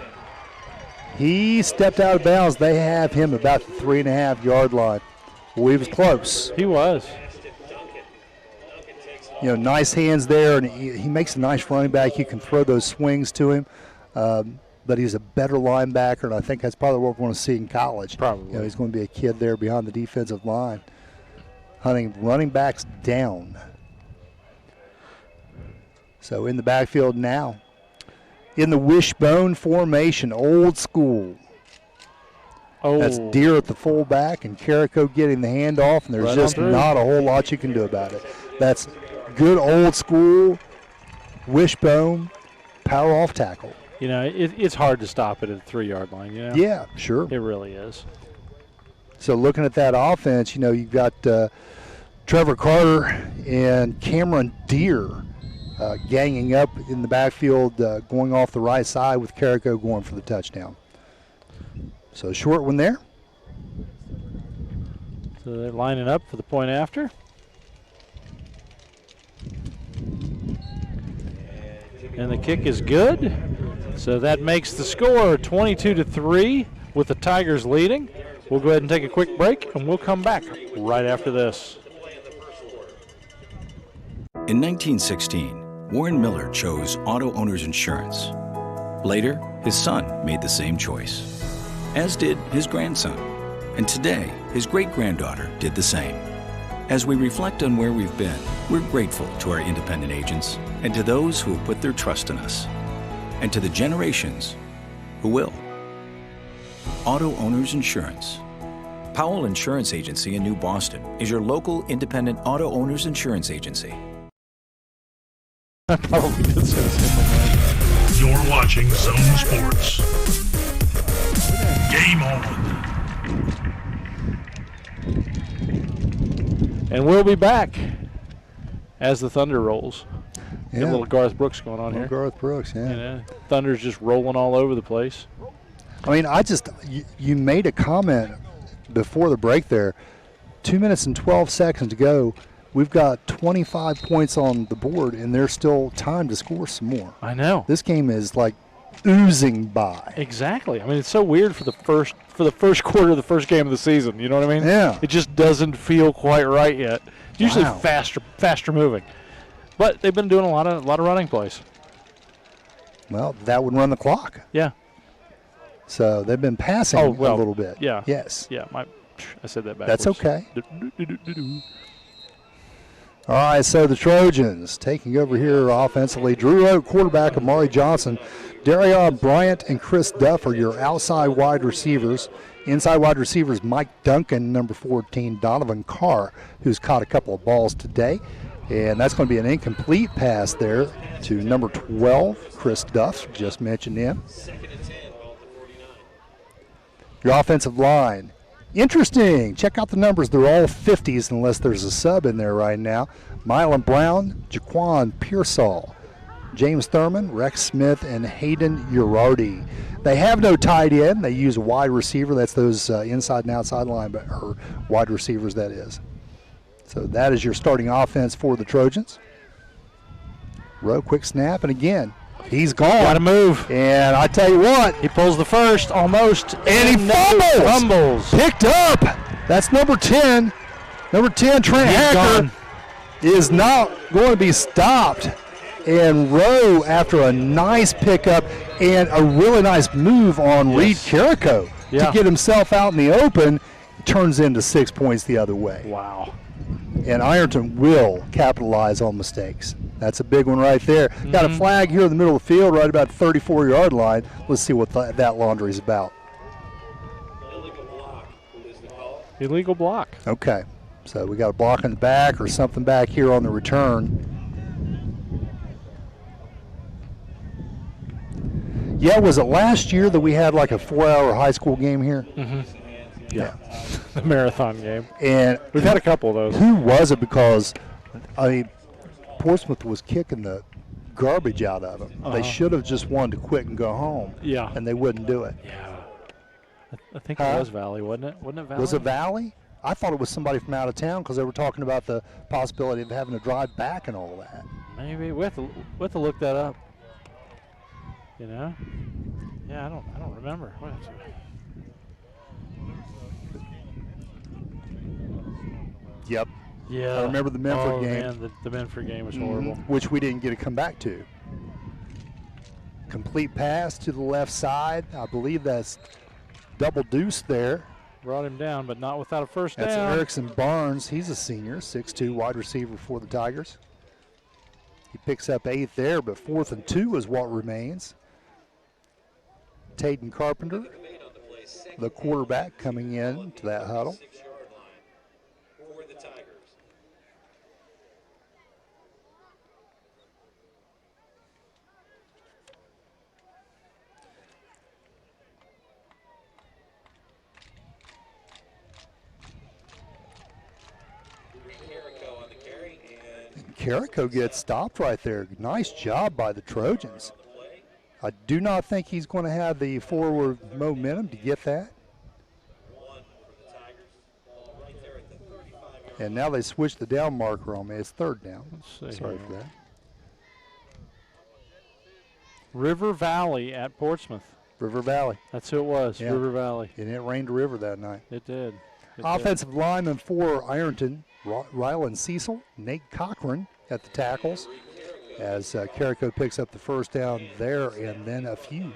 he stepped out of bounds. They have him about the 3.5-yard line. Well, he was close. He was. You know, nice hands there, and he makes a nice running back. You can throw those swings to him, but he's a better linebacker, and I think that's probably what we're going to see in college. Probably. You know, he's going to be a kid there behind the defensive line, hunting running backs down. So in the backfield now, in the wishbone formation, old school. Oh. That's Deere at the fullback and Carrico getting the handoff, and there's Right just on through. not a whole lot you can do about it. That's good old school wishbone power off tackle. You know, it's hard to stop it at the 3-yard line, you know? Yeah, sure. It really is. So looking at that offense, you know, you've got Trevor Carter and Cameron Deere ganging up in the backfield, going off the right side with Carrico going for the touchdown. So a short one there. So they're lining up for the point after. And the kick is good. So that makes the score 22-3 with the Tigers leading. We'll go ahead and take a quick break, and we'll come back right after this. In 1916, Warren Miller chose auto owners insurance. Later, his son made the same choice, as did his grandson. And today, his great-granddaughter did the same. As we reflect on where we've been, we're grateful to our independent agents and to those who have put their trust in us, and to the generations who will. Auto Owners Insurance. Powell Insurance Agency in New Boston is your local independent auto owners insurance agency. I probably did say something. You're watching Zone Sports. Game on. And we'll be back as the Thunder rolls. Yeah. Got a little Garth Brooks going on here. Garth Brooks, yeah. You know, Thunder's just rolling all over the place. I mean, you made a comment before the break there. 2 minutes and 12 seconds to go. We've got 25 points on the board, and there's still time to score some more. I know. This game is like oozing by. Exactly. I mean, it's so weird for the first quarter of the first game of the season. You know what I mean? Yeah. It just doesn't feel quite right yet. It's usually Wow. faster moving, but they've been doing a lot of running plays. Well, that would run the clock. Yeah. So they've been passing a little bit. Yeah. Yes. Yeah. I said that backwards. That's okay. All right, so the Trojans taking over here offensively. Drew Oak, quarterback, Amari Johnson. Darion Bryant and Chris Duff are your outside wide receivers. Inside wide receivers, Mike Duncan, number 14, Donovan Carr, who's caught a couple of balls today. And that's going to be an incomplete pass there to number 12, Chris Duff, just mentioned him. Your offensive line. Interesting. Check out the numbers. They're all 50s unless there's a sub in there right now. Mylan Brown, Jaquan Pearsall, James Thurman, Rex Smith, and Hayden Urardi. They have no tight end. They use a wide receiver. That's those inside and outside or wide receivers, that is. So that is your starting offense for the Trojans. Row, quick snap, and again, he's gone. Got to move. And I tell you what. He pulls the first, almost. And he fumbles. Picked up. That's number 10. Number 10, Trent Hacker, is not going to be stopped. And Rowe, after a nice pickup and a really nice move on Reed Carrico to get himself out in the open, turns into 6 points the other way. Wow. And Ironton will capitalize on mistakes. That's a big one right there. Got a flag here in the middle of the field, right about the 34-yard line. Let's see what that laundry is about. Illegal block. Okay. So we got a block in the back or something back here on the return. Yeah, was it last year that we had like a 4-hour high school game here? Mm-hmm. Yeah. The marathon game. And we've had a couple of those. Who was it? Because, I mean, Portsmouth was kicking the garbage out of them. They should have just wanted to quit and go home. Yeah. And they wouldn't do it. Yeah. I think it was Valley, wasn't it? Wasn't it Valley? Was it Valley? I thought it was somebody from out of town because they were talking about the possibility of having to drive back and all that. Maybe. We have to look that up. You know? Yeah, I don't remember. What is it? Yep. Yeah. I remember the Menford game. Man, the Menford game was horrible. Which we didn't get to come back to. Complete pass to the left side. I believe that's double deuce there. Brought him down, but not without a first down. That's Erickson Barnes. He's a senior, 6'2", wide receiver for the Tigers. He picks up 8 there, but 4th and 2 is what remains. Tayden Carpenter, the quarterback, coming in to that huddle. Carrico gets stopped right there. Nice job by the Trojans. I do not think he's going to have the forward momentum to get that. And now they switch the down marker on me. It's 3rd down. Let's see. Sorry for that. River Valley at Portsmouth. River Valley. That's who it was, Yeah. River Valley. And it rained a river that night. It did. Offensive lineman for Ironton, Rylan Cecil, Nate Cochran at the tackles, as Carrico picks up the first down there, and then a few.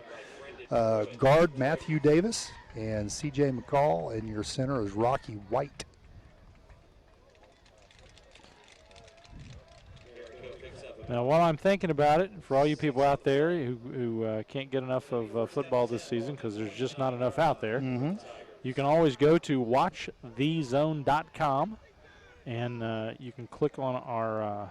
Guard Matthew Davis and C.J. McCall, and your center is Rocky White. Now, while I'm thinking about it, for all you people out there who can't get enough of football this season because there's just not enough out there, you can always go to watchthezone.com, and you can click on our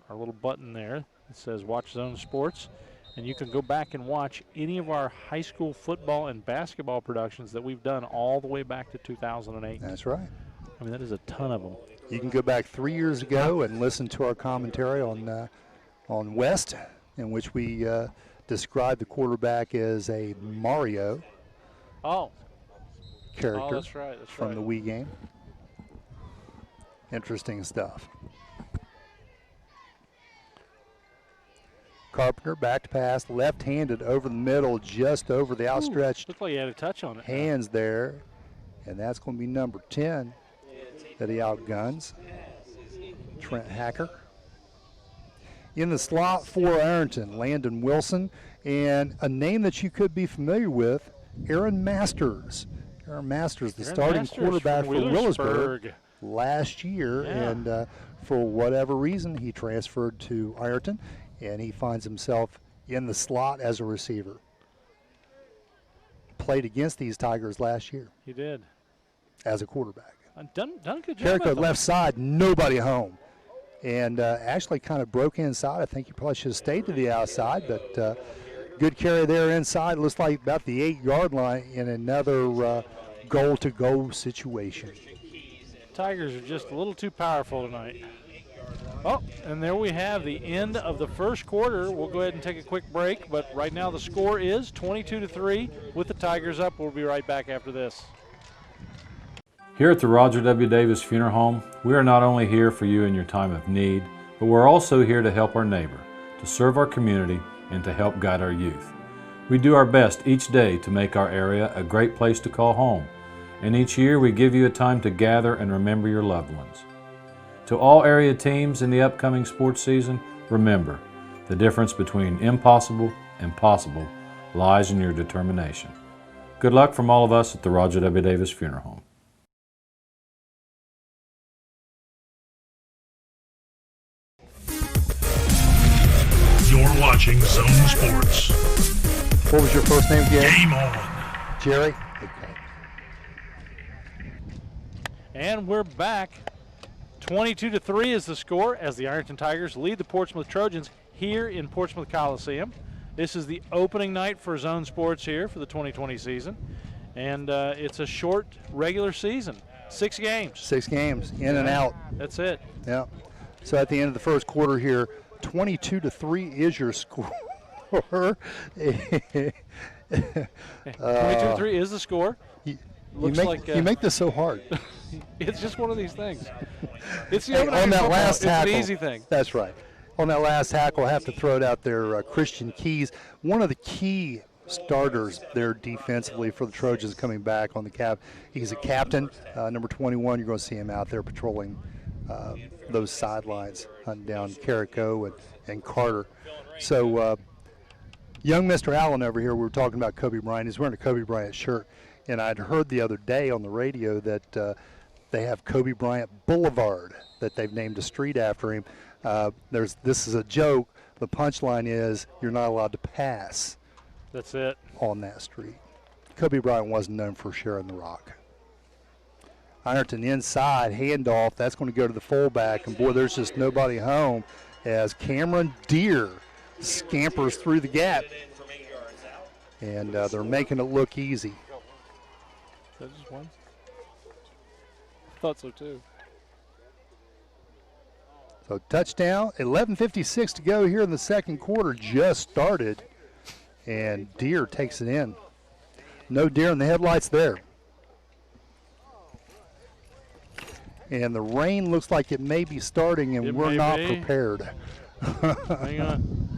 little button there that says Watch Zone Sports, and you can go back and watch any of our high school football and basketball productions that we've done all the way back to 2008. That's right. I mean, that is a ton of them. You can go back 3 years ago and listen to our commentary on West, in which we described the quarterback as a Mario character that's right. from the Wii game. Interesting stuff. Carpenter back to pass, left-handed over the middle, just over the outstretched Looked like he had a touch on it. hands there, and that's going to be number 10 that he outguns, Trent Hacker. In the slot for Ironton, Landon Wilson, and a name that you could be familiar with, Aaron Masters. Aaron Masters, the starting quarterback for Willersburg last year, and for whatever reason, he transferred to Ironton, and he finds himself in the slot as a receiver. Played against these Tigers last year. He did. As a quarterback. Done a good job. Carrico left side, nobody home. And actually kind of broke inside. I think he probably should have stayed to the outside, but good carry there inside. Looks like about the 8-yard line in another goal-to-go situation. Tigers are just a little too powerful tonight. Oh, and there we have the end of the first quarter. We'll go ahead and take a quick break, but right now the score is 22-3 with the Tigers up. We'll be right back after this. Here at the Roger W. Davis Funeral Home, we are not only here for you in your time of need, but we're also here to help our neighbor, to serve our community, and to help guide our youth. We do our best each day to make our area a great place to call home, and each year we give you a time to gather and remember your loved ones. To all area teams in the upcoming sports season, remember, the difference between impossible and possible lies in your determination. Good luck from all of us at the Roger W. Davis Funeral Home. You're watching Zone Sports. What was your first name again? Game on. Jerry? Okay. And we're back. 22-3 is the score as the Ironton Tigers lead the Portsmouth Trojans here in Portsmouth Coliseum. This is the opening night for Zone Sports here for the 2020 season. And it's a short regular season. 6 games. 6 games, in and out. That's it. Yeah. So at the end of the first quarter here, 22-3 is your score. 22-3 is the score. You make this so hard. It's just one of these things. It's Hey, on that last tackle, it's an easy thing. That's right. On that last tackle, I have to throw it out there, Christian Keys, one of the key starters there defensively for the Trojans coming back on the cap. He's a captain, number 21. You're going to see him out there patrolling those sidelines, hunting down Carrico and Carter. So young Mr. Allen over here, we were talking about Kobe Bryant. He's wearing a Kobe Bryant shirt. And I'd heard the other day on the radio that they have Kobe Bryant Boulevard that they've named a street after him. This is a joke. The punchline is you're not allowed to pass. That's it. On that street. Kobe Bryant wasn't known for sharing the rock. Ironton inside, handoff. That's going to go to the fullback. And, boy, there's just nobody home as Cameron Deere scampers through the gap. And they're making it look easy. Is that just one? I thought so too. So touchdown, 11:56 to go here in the second quarter, just started, and Deere takes it in. No deer in the headlights there. And the rain looks like it may be starting, and we're not prepared. Hang on.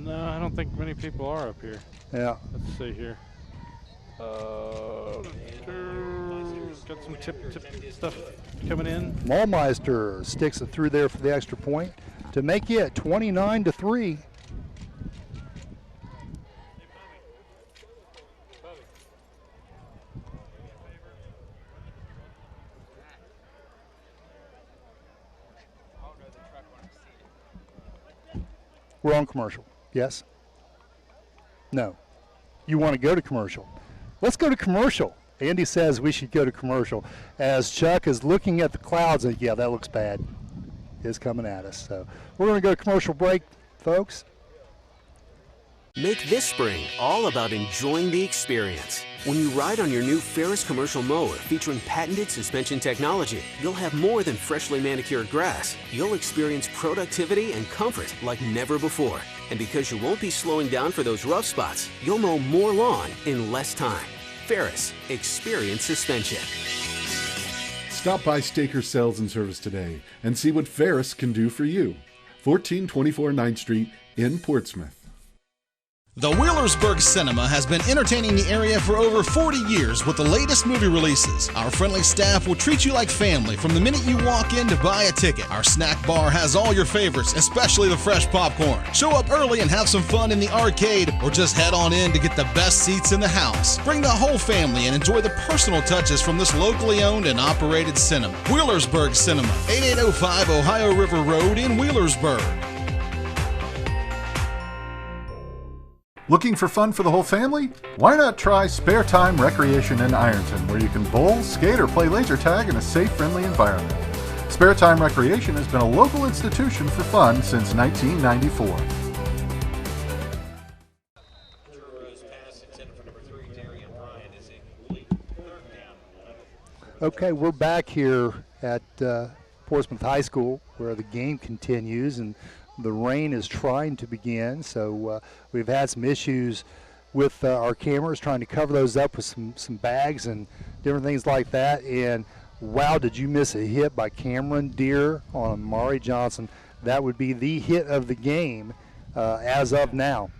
No, I don't think many people are up here. Yeah. Let's see here. Got some tip stuff coming in. Mallmeister sticks it through there for the extra point to make it 29-3. We're on commercial. Yes? No. You want to go to commercial? Let's go to commercial. Andy says we should go to commercial. As Chuck is looking at the clouds, and yeah, that looks bad. It's coming at us. So we're going to go to commercial break, folks. Make this spring all about enjoying the experience. When you ride on your new Ferris commercial mower featuring patented suspension technology, you'll have more than freshly manicured grass. You'll experience productivity and comfort like never before. And because you won't be slowing down for those rough spots, you'll mow more lawn in less time. Ferris, experience suspension. Stop by Staker Sales and Service today and see what Ferris can do for you. 1424 9th Street in Portsmouth. The Wheelersburg Cinema has been entertaining the area for over 40 years with the latest movie releases. Our friendly staff will treat you like family from the minute you walk in to buy a ticket. Our snack bar has all your favorites, especially the fresh popcorn. Show up early and have some fun in the arcade, or just head on in to get the best seats in the house. Bring the whole family and enjoy the personal touches from this locally owned and operated cinema. Wheelersburg Cinema, 8805 Ohio River Road in Wheelersburg. Looking for fun for the whole family? Why not try Spare Time Recreation in Ironton, where you can bowl, skate, or play laser tag in a safe, friendly environment. Spare Time Recreation has been a local institution for fun since 1994. Okay, we're back here at Portsmouth High School where the game continues, and the rain is trying to begin, so we've had some issues with our cameras trying to cover those up with some bags and different things like that. And wow, did you miss a hit by Cameron Deere on Amari Johnson? That would be the hit of the game as of now.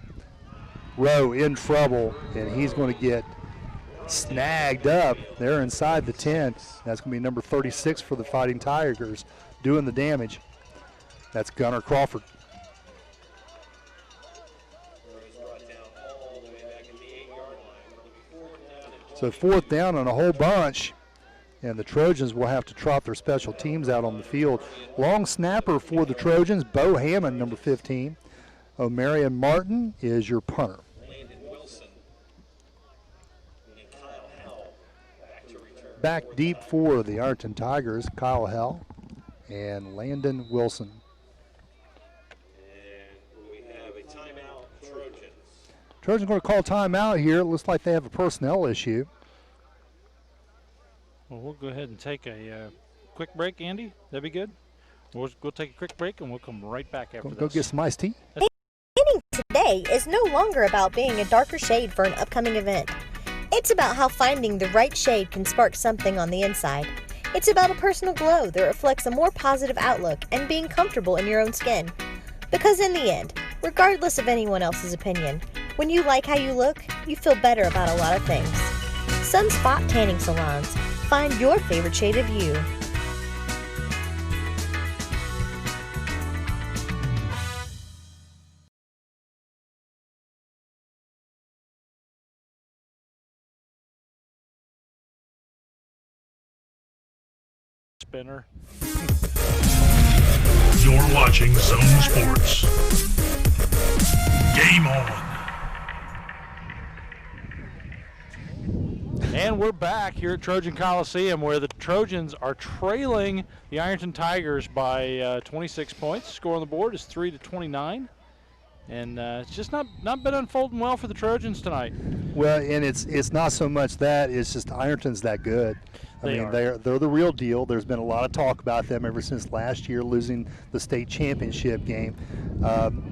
Rowe in trouble, and he's going to get snagged up there inside the 10. That's going to be number 36 for the Fighting Tigers doing the damage. That's Gunnar Crawford. So 4th down on a whole bunch, and the Trojans will have to trot their special teams out on the field. Long snapper for the Trojans, Bo Hammond, number 15. O'Marion Martin is your punter. Back deep for the Ironton Tigers, Kyle Hell and Landon Wilson. Trojans going to call timeout here. It looks like they have a personnel issue. Well, we'll go ahead and take a quick break, Andy. That'd be good. We'll take a quick break, and we'll come right back after this. Go get some iced tea. Painting today is no longer about being a darker shade for an upcoming event. It's about how finding the right shade can spark something on the inside. It's about a personal glow that reflects a more positive outlook and being comfortable in your own skin. Because in the end, regardless of anyone else's opinion, when you like how you look, you feel better about a lot of things. Sunspot Tanning Salons. Find your favorite shade of you. Spinner. You're watching Zone Sports. Game on. And we're back here at Trojan Coliseum, where the Trojans are trailing the Ironton Tigers by 26 points. Score on the board is 3-29. And it's just not been unfolding well for the Trojans tonight. Well, and it's not so much that, it's just Ironton's that good. They're the real deal. There's been a lot of talk about them ever since last year losing the state championship game.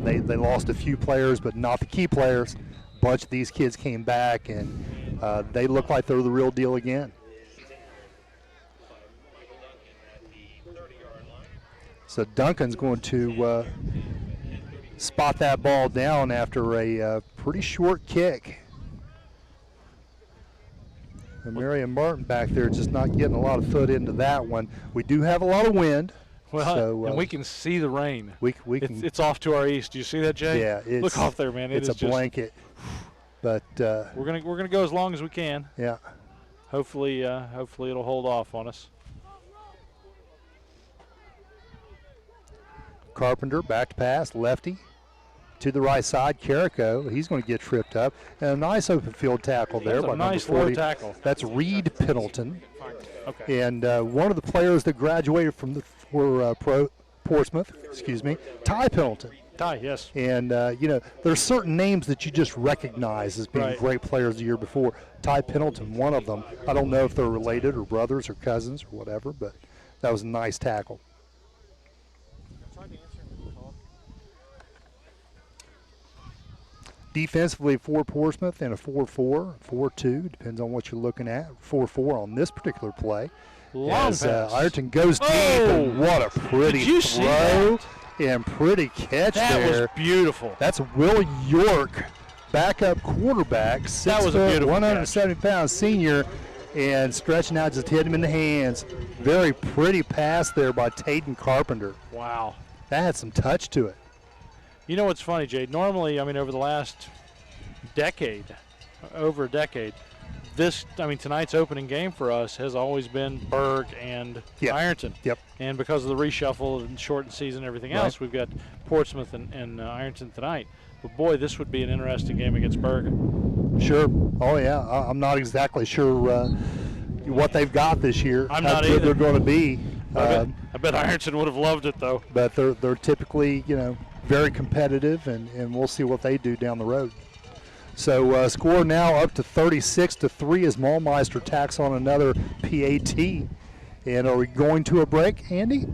They lost a few players, but not the key players. A bunch of these kids came back, and they look like they're the real deal again. So Duncan's going to spot that ball down after a pretty short kick. And Marion Martin back there just not getting a lot of foot into that one. We do have a lot of wind. Well, so, and we can see the rain. We can. It's off to our east. Do you see that, Jay? Yeah. Look off there, man. It's a blanket. But we're gonna go as long as we can. Yeah. Hopefully it'll hold off on us. Carpenter back to pass, lefty to the right side. Carrico, he's going to get tripped up. And a nice open field tackle there by nice number 40. low tackle. That's Reed Pendleton. Okay. And one of the players that graduated from Portsmouth, Ty Pendleton. Ty, yes. And, there's certain names that you just recognize as being great players the year before. Ty Pendleton, one of them. I don't know if they're related or brothers or cousins or whatever, but that was a nice tackle. Defensively for Portsmouth in a 4-4, 4-2, depends on what you're looking at. 4-4 on this particular play. Long as pass. Ironton goes deep, and what a pretty throw and pretty catch there. That was beautiful. That's Will York, backup quarterback, 6 foot, 170-pound senior, and stretching out, just hit him in the hands. Very pretty pass there by Taden Carpenter. Wow. That had some touch to it. You know what's funny, Jade? Normally, over the last over a decade, tonight's opening game for us has always been Berg and Ironton. Yep. And because of the reshuffle and shortened season and everything else, we've got Portsmouth and Ironton tonight. But boy, this would be an interesting game against Berg. Sure. Oh yeah. I'm not exactly sure what they've got this year. I'm how not good either. They're going to be. I bet Ironton would have loved it though. But they're typically very competitive, and we'll see what they do down the road. So score now up to 36-3 as Maulmeister tacks on another PAT. And are we going to a break, Andy?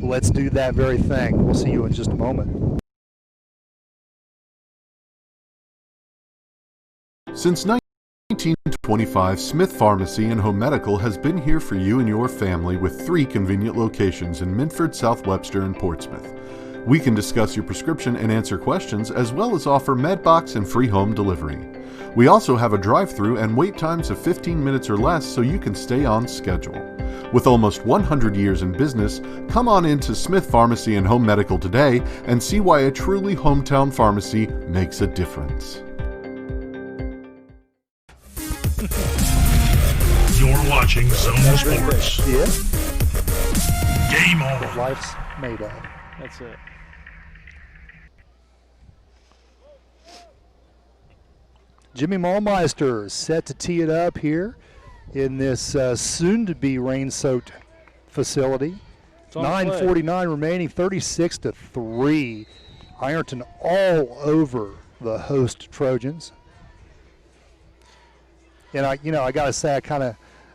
Let's do that very thing. We'll see you in just a moment. Since 1925, Smith Pharmacy and Home Medical has been here for you and your family with 3 convenient locations in Minford, South Webster, and Portsmouth. We can discuss your prescription and answer questions, as well as offer MedBox and free home delivery. We also have a drive-through and wait times of 15 minutes or less, so you can stay on schedule. With almost 100 years in business, come on into Smith Pharmacy and Home Medical today and see why a truly hometown pharmacy makes a difference. You're watching Zone Sports. Yeah. Game on. What life's made of. That's it. Jimmy Maulmeister set to tee it up here in this soon-to-be rain-soaked facility. 9:49 remaining, 36-3. Ironton all over the host Trojans. And I got to say,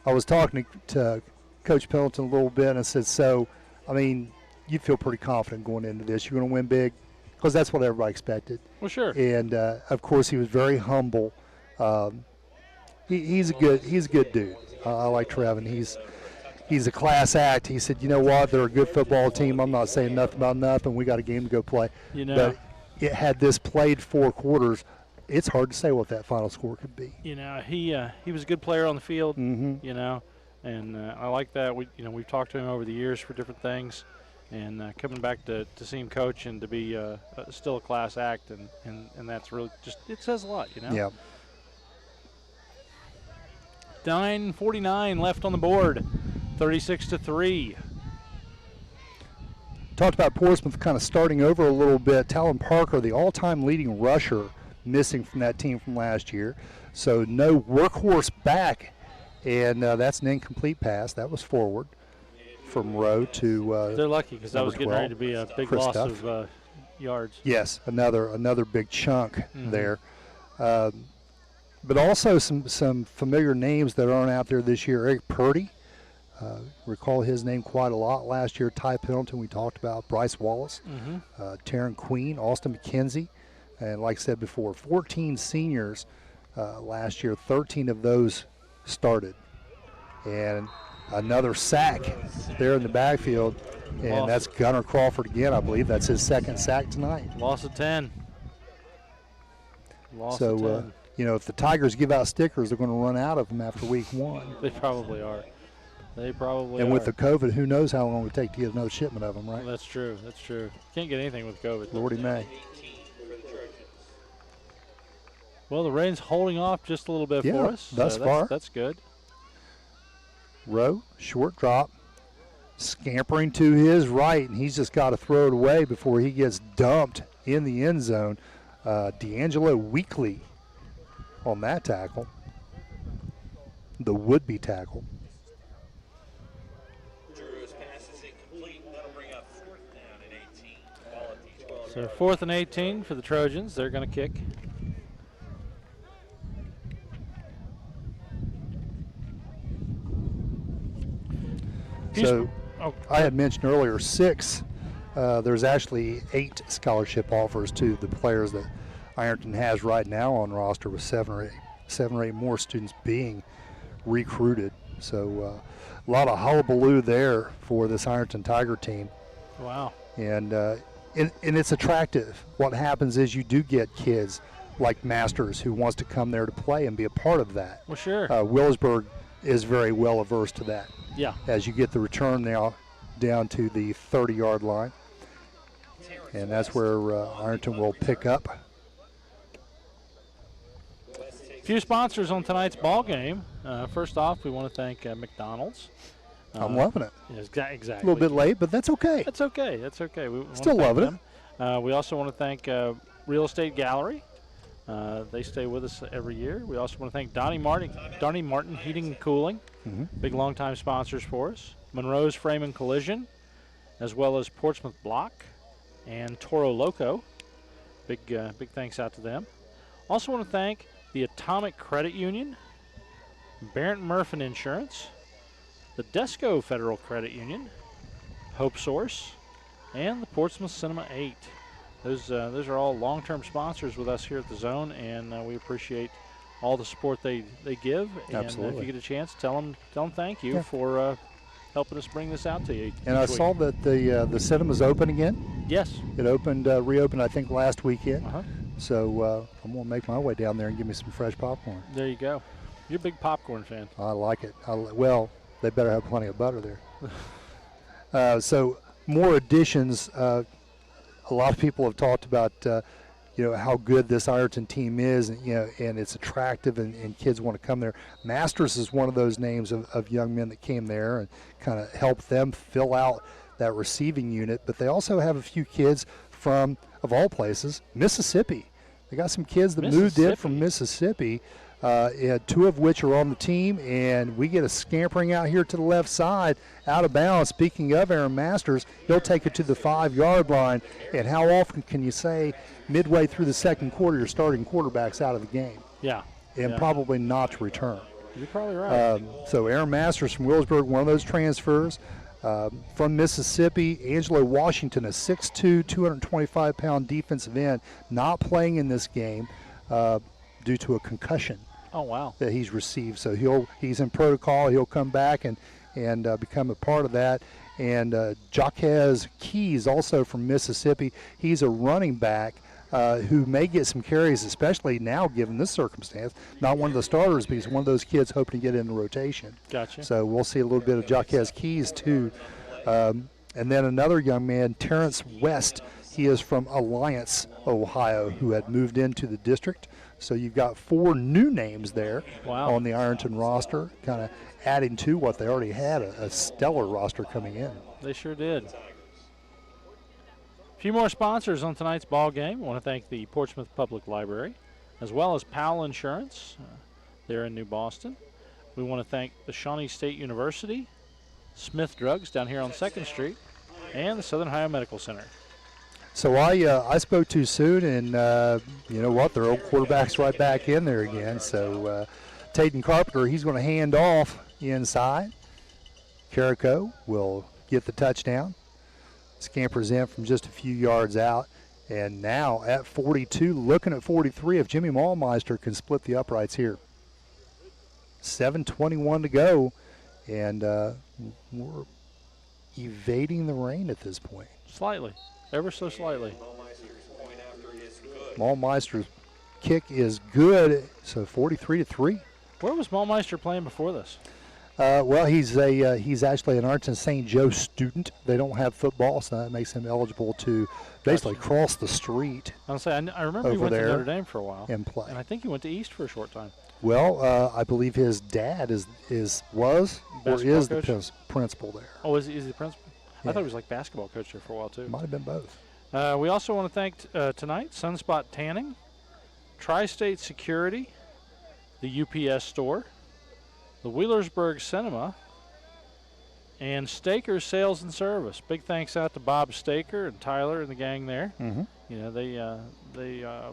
I was talking to Coach Pendleton a little bit, and I said, you feel pretty confident going into this. You're going to win big, because that's what everybody expected. Well, sure. And of course, he was very humble. He's a good dude. I like Trev, and he's a class act. He said, you know what? They're a good football team. I'm not saying nothing about nothing. We got a game to go play. But had this played 4 quarters, it's hard to say what that final score could be. He was a good player on the field. Mm-hmm. And I like that. We've talked to him over the years for different things. And coming back to see him coach and to be still a class act, and that's really just, it says a lot, Yeah. 9:49 left on the board, 36-3. Talked about Portsmouth kind of starting over a little bit. Talon Parker, the all-time leading rusher, missing from that team from last year. So no workhorse back, and that's an incomplete pass. That was forward from Rowe to they're lucky, because that was getting 12, ready to be a big Chris loss Duff. of yards. Yes, another big chunk there. But also some familiar names that aren't out there this year. Eric Purdy, recall his name quite a lot last year. Ty Pendleton, we talked about. Bryce Wallace, Taryn Queen, Austin McKenzie, and like I said before, 14 seniors last year. 13 of those started. And Another sack there in the backfield, and that's Gunnar Crawford again, I believe. That's his second sack tonight. Loss of 10. So, if the Tigers give out stickers, they're going to run out of them after week 1. They probably are. And with the COVID, who knows how long it would take to get another shipment of them, right? Well, that's true. Can't get anything with COVID. Lordy may. Well, the rain's holding off just a little bit for us. Thus far. That's good. Rowe, short drop, scampering to his right, and he's just got to throw it away before he gets dumped in the end zone. D'Angelo Weekly on that tackle, the would-be tackle. So 4th and 18 for the Trojans. They're going to kick. So I had mentioned earlier 6. There's actually 8 scholarship offers to the players that Ironton has right now on roster, with 7 or 8 more students being recruited. So a lot of hullabaloo there for this Ironton Tiger team. Wow. And it's attractive. What happens is you do get kids like Masters who wants to come there to play and be a part of that. Well, sure. Willisburg is very well averse to that. Yeah. As you get the return now down to the 30-yard line. And that's where Ironton will pick up. A few sponsors on tonight's ball game. First off, we want to thank McDonald's. I'm loving it. Yes, exactly. A little bit late, but that's okay. That's okay. We still loving it. We also want to thank Real Estate Gallery. They stay with us every year. We also want to thank Donnie Martin Heating and Cooling, big longtime sponsors for us. Monroe's Frame and Collision, as well as Portsmouth Block and Toro Loco. Big thanks out to them. Also want to thank the Atomic Credit Union, Barrett Murphin Insurance, the Desco Federal Credit Union, Hope Source, and the Portsmouth Cinema 8. Those are all long-term sponsors with us here at the Zone, and we appreciate all the support they give. Absolutely. And if you get a chance, tell them thank you for helping us bring this out to you. And I saw that the cinema's open again. Yes. It reopened, I think, last weekend. So I'm going to make my way down there and give me some fresh popcorn. There you go. You're a big popcorn fan. I like it. Well, they better have plenty of butter there. So more additions. A lot of people have talked about, how good this Ironton team is, and it's attractive, and kids want to come there. Masters is one of those names of young men that came there and kind of helped them fill out that receiving unit. But they also have a few kids from, of all places, Mississippi. They got some kids that moved in from Mississippi. 2 of which are on the team, and we get a scampering out here to the left side, out of bounds. Speaking of Aaron Masters, he'll take it to the 5-yard line. And how often can you say midway through the second quarter your starting quarterback's out of the game? Yeah. And probably not to return. You're probably right. So Aaron Masters from Willisburg, one of those transfers. From Mississippi, Angelo Washington, a 6'2", 225-pound defensive end, not playing in this game due to a concussion. Oh, wow. That he's received. So he's in protocol. He'll come back and become a part of that. And Jaquez Keys, also from Mississippi, he's a running back who may get some carries, especially now given this circumstance. Not one of the starters, but he's one of those kids hoping to get in the rotation. Gotcha. So we'll see a little bit of Jaquez Keys, too. And then another young man, Terrence West. He is from Alliance, Ohio, who had moved into the district. So you've got 4 new names there on the Ironton roster, kind of adding to what they already had, a stellar roster coming in. They sure did. A few more sponsors on tonight's ball game. I want to thank the Portsmouth Public Library, as well as Powell Insurance. They're in New Boston. We want to thank the Shawnee State University, Smith Drugs down here on 2nd Street, and the Southern Ohio Medical Center. So I spoke too soon, and you know what? Their old quarterback's right back in there again. So Tayden Carpenter, he's going to hand off inside. Carrico will get the touchdown. Scampers in from just a few yards out. And now at 42, looking at 43, if Jimmy Maulmeister can split the uprights here. 7:21 to go And we're evading the rain at this point. Slightly, ever so slightly. Maulmeister's kick is good, so 43-3. Where was Maulmeister playing before this? Well, he's actually an Ironton St. Joe student. They don't have football, so that makes him eligible to basically cross the street. I'll say I remember he went to Notre Dame for a while and play. And I think he went to East for a short time. Well, I believe his dad was or is the principal there. Oh, is he the principal? Yeah. I thought he was like basketball coach there for a while too. Might have been both. We also want to thank tonight Sunspot Tanning, Tri-State Security, the UPS store, the Wheelersburg Cinema, and Staker's Sales and Service. Big thanks out to Bob Staker and Tyler and the gang there. Mm-hmm. You know, they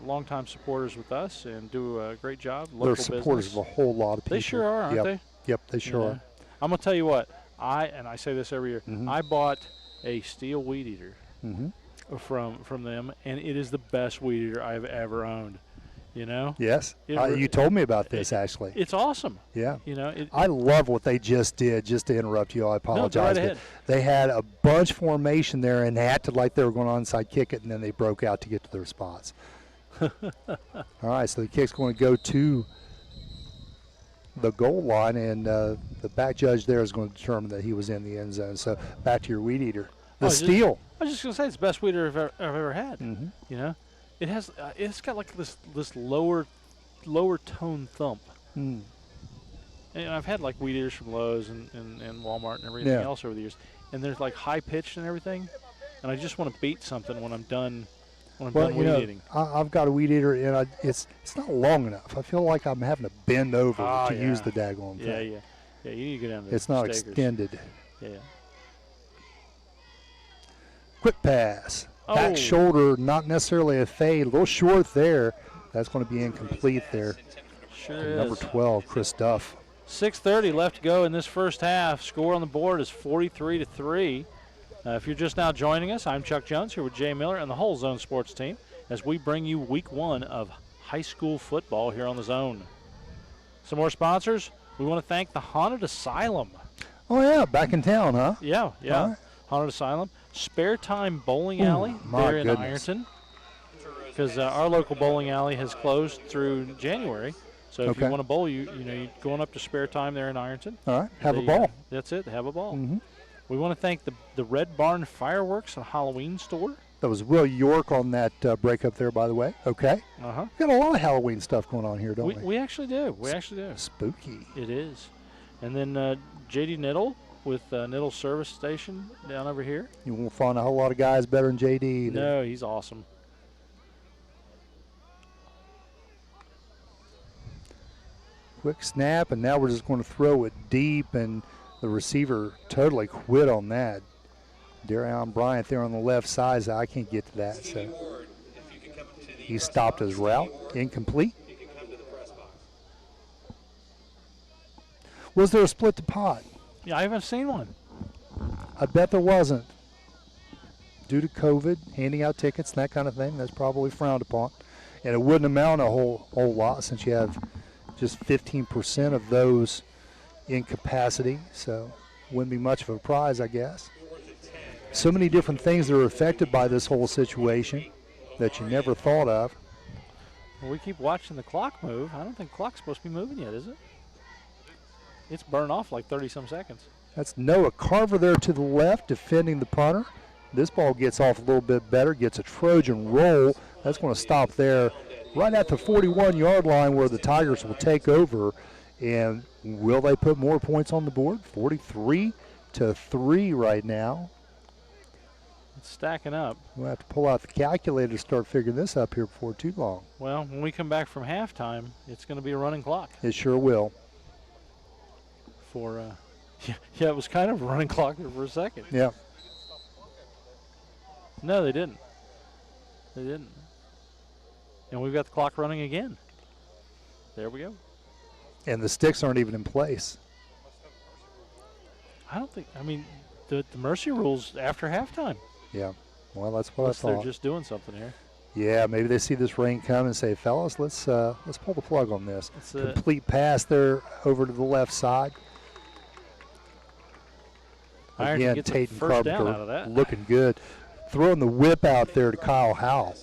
longtime supporters with us and do a great job. Local They're supporters business. of a whole lot of people. They sure are, aren't they? Yep, they sure are. I'm going to tell you what, I say this every year, Mm-hmm. I bought a steel weed eater Mm-hmm. from them, and it is the best weed eater I've ever owned. You know? Yes. You told me about this, actually. It's awesome. Yeah. You know, I love what they just did. Just to interrupt you, I apologize. No, go right ahead. They had a bunch formation there and they acted like they were going onside kick it, and then they broke out to get to their spots. All right, so the kick's going to go to the goal line, and the back judge there is going to determine that he was in the end zone. So back to your weed eater. The steel. I was just going to say it's the best weed eater I've ever had. Mm-hmm. You know? It has. It's got like this lower tone thump. Mm. And I've had like weed eaters from Lowe's and Walmart and everything else over the years, and they're like high pitched and everything, and I just want to beat something when I'm done. Done weed eating. I've got a weed eater, and it's not long enough. I feel like I'm having to bend over to use the daggone thing. Yeah. You need to go down to it's not Stakers. Extended. Yeah. Quick pass. Back shoulder, not necessarily a fade. A little short there. That's going to be incomplete there. Sure is. Number 12, Chris Duff. 6:30 left to go in this first half. Score on the board is 43-3. If you're just now joining us, I'm Chuck Jones here with Jay Miller and the whole Zone Sports team as we bring you week 1 of high school football here on the Zone. Some more sponsors. We want to thank the Haunted Asylum. Oh, yeah, back in town, huh? Yeah. Right. Haunted Asylum. Spare Time Bowling Alley there in Ironton. Because our local bowling alley has closed through January. So if you want to bowl, you're going up to Spare Time there in Ironton. All right, have a ball. That's it, have a ball. Mm-hmm. We want to thank the Red Barn Fireworks and Halloween store. That was Will York on that break up there, by the way. Okay. Uh-huh. We've got a lot of Halloween stuff going on here, don't we? We actually do. We actually do. Spooky. It is. And then J.D. Niddle with Niddle Service Station down over here. You won't find a whole lot of guys better than J.D. either. No, he's awesome. Quick snap, and now we're just going to throw it deep, and the receiver totally quit on that. Darion Bryant there on the left side, so I can't get to that. So he stopped his route. Incomplete. Was there a split to pot? Yeah, I haven't seen one. I bet there wasn't. Due to COVID, handing out tickets and that kind of thing, that's probably frowned upon. And it wouldn't amount a whole lot since you have just 15% of those in capacity. So wouldn't be much of a prize, I guess. So many different things that are affected by this whole situation that you never thought of. Well, we keep watching the clock move. I don't think the clock's supposed to be moving yet, is it? It's burned off like 30-some seconds. That's Noah Carver there to the left defending the punter. This ball gets off a little bit better, gets a Trojan roll. That's going to stop there right at the 41-yard line where the Tigers will take over. And will they put more points on the board? 43-3 right now. It's stacking up. We'll have to pull out the calculator to start figuring this up here before too long. Well, when we come back from halftime, it's going to be a running clock. It sure will. Yeah, it was kind of a running clock there for a second. Yeah. No, they didn't. They didn't. And we've got the clock running again. There we go. And the sticks aren't even in place. The mercy rule's after halftime. Yeah. Well, that's what I thought. They're just doing something here. Yeah, maybe they see this rain come and say, fellas, let's pull the plug on this. It's complete pass there over to the left side. Again, gets a Tate and first down out of Carpenter that. looking good. Throwing the whip out there to Kyle Howell.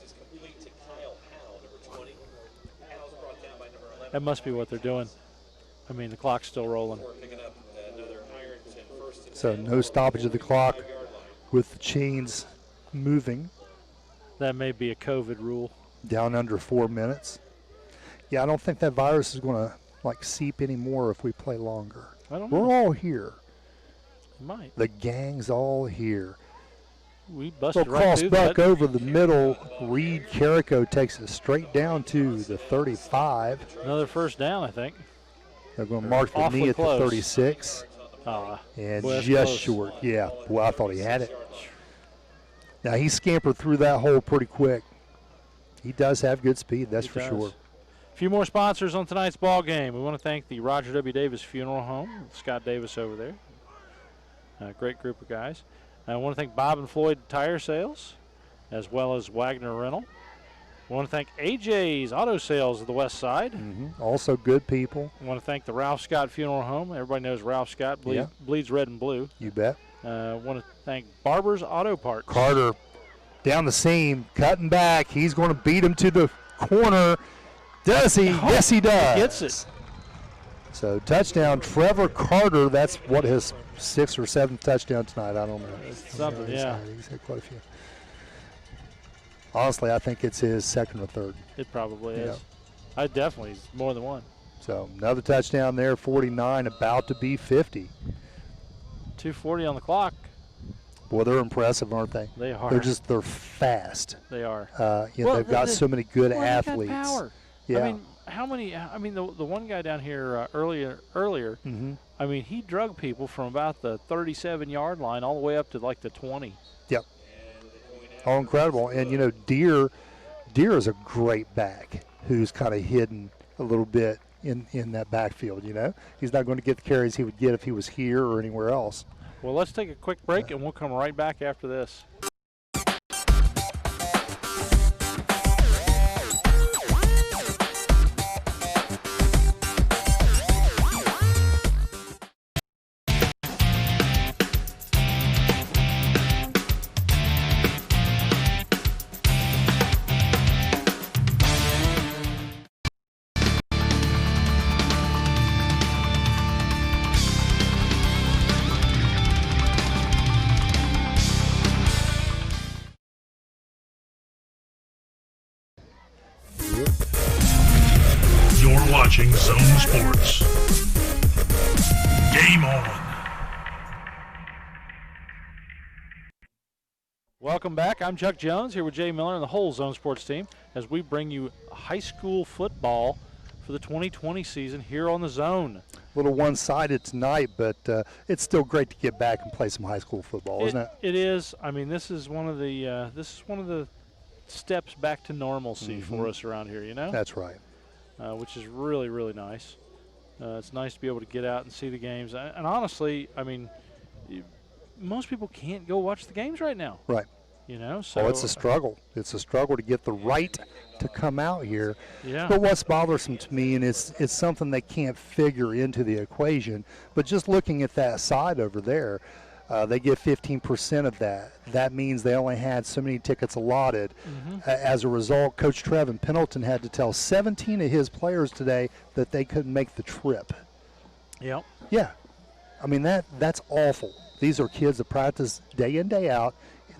That must be what they're doing. I mean, the clock's still rolling. So no stoppage of the clock with the chains moving. That may be a COVID rule. Down under 4 minutes. Yeah, I don't think that virus is going to like seep anymore if we play longer. I don't know. We're all here. It might. The gang's all here. We busted Little right cross through buck that. over the middle. Reed Carrico takes it straight down to the 35. Another first down, I think. They're going to mark the Awfully knee at close. the 36. And boy, that's just close. short. Yeah, boy, I thought he had it. Now, he scampered through that hole pretty quick. He does have good speed, that's for sure. A few more sponsors on tonight's ball game. We want to thank the Roger W. Davis Funeral Home, Scott Davis over there. Great group of guys. I want to thank Bob and Floyd Tire Sales, as well as Wagner Rental. We want to thank AJ's Auto Sales of the West Side. Also good people. I want to thank the Ralph Scott Funeral Home. Everybody knows Ralph Scott bleeds red and blue. You bet. I want to thank Barber's Auto Parts. Carter down the seam, cutting back. He's going to beat him to the corner. Does he? Yes, he does. He gets it. So touchdown, Trevor Carter. That's what his 6th or 7th touchdown tonight. I don't know. Something, yeah. He's had quite a few. Honestly, I think it's his 2nd or 3rd. It probably is. I definitely more than one. So another touchdown there, 49, about to be 50. 2:40 on the clock. Boy, they're impressive, aren't they? They are. They're fast. They are. They've got so many good athletes. They got power. Yeah. I mean, how many? I mean, the one guy down here earlier. I mean, he drug people from about the 37-yard line all the way up to like the 20. Yep. Oh, incredible! And you know, Deere is a great back who's kind of hidden a little bit in that backfield. You know, he's not going to get the carries he would get if he was here or anywhere else. Well, let's take a quick break, and we'll come right back after this. You're watching Zone Sports. Game on. Welcome back. I'm Chuck Jones here with Jay Miller and the whole Zone Sports team as we bring you high school football for the 2020 season here on the Zone. A little one-sided tonight, but it's still great to get back and play some high school football, isn't it? It is. I mean, this is one of the steps back to normalcy for us around here. You know. That's right. Which is really, really nice. It's nice to be able to get out and see the games. And honestly, I mean, most people can't go watch the games right now. Right. You know, so it's a struggle. It's a struggle to get the right to come out here. Yeah. But what's bothersome to me, and it's something they can't figure into the equation, but just looking at that side over there, they get 15% of that. That means they only had so many tickets allotted. As a result, Coach Trevin Pendleton had to tell 17 of his players today that they couldn't make the trip. Yep. Yeah. I mean, that's awful. These are kids that practice day in, day out.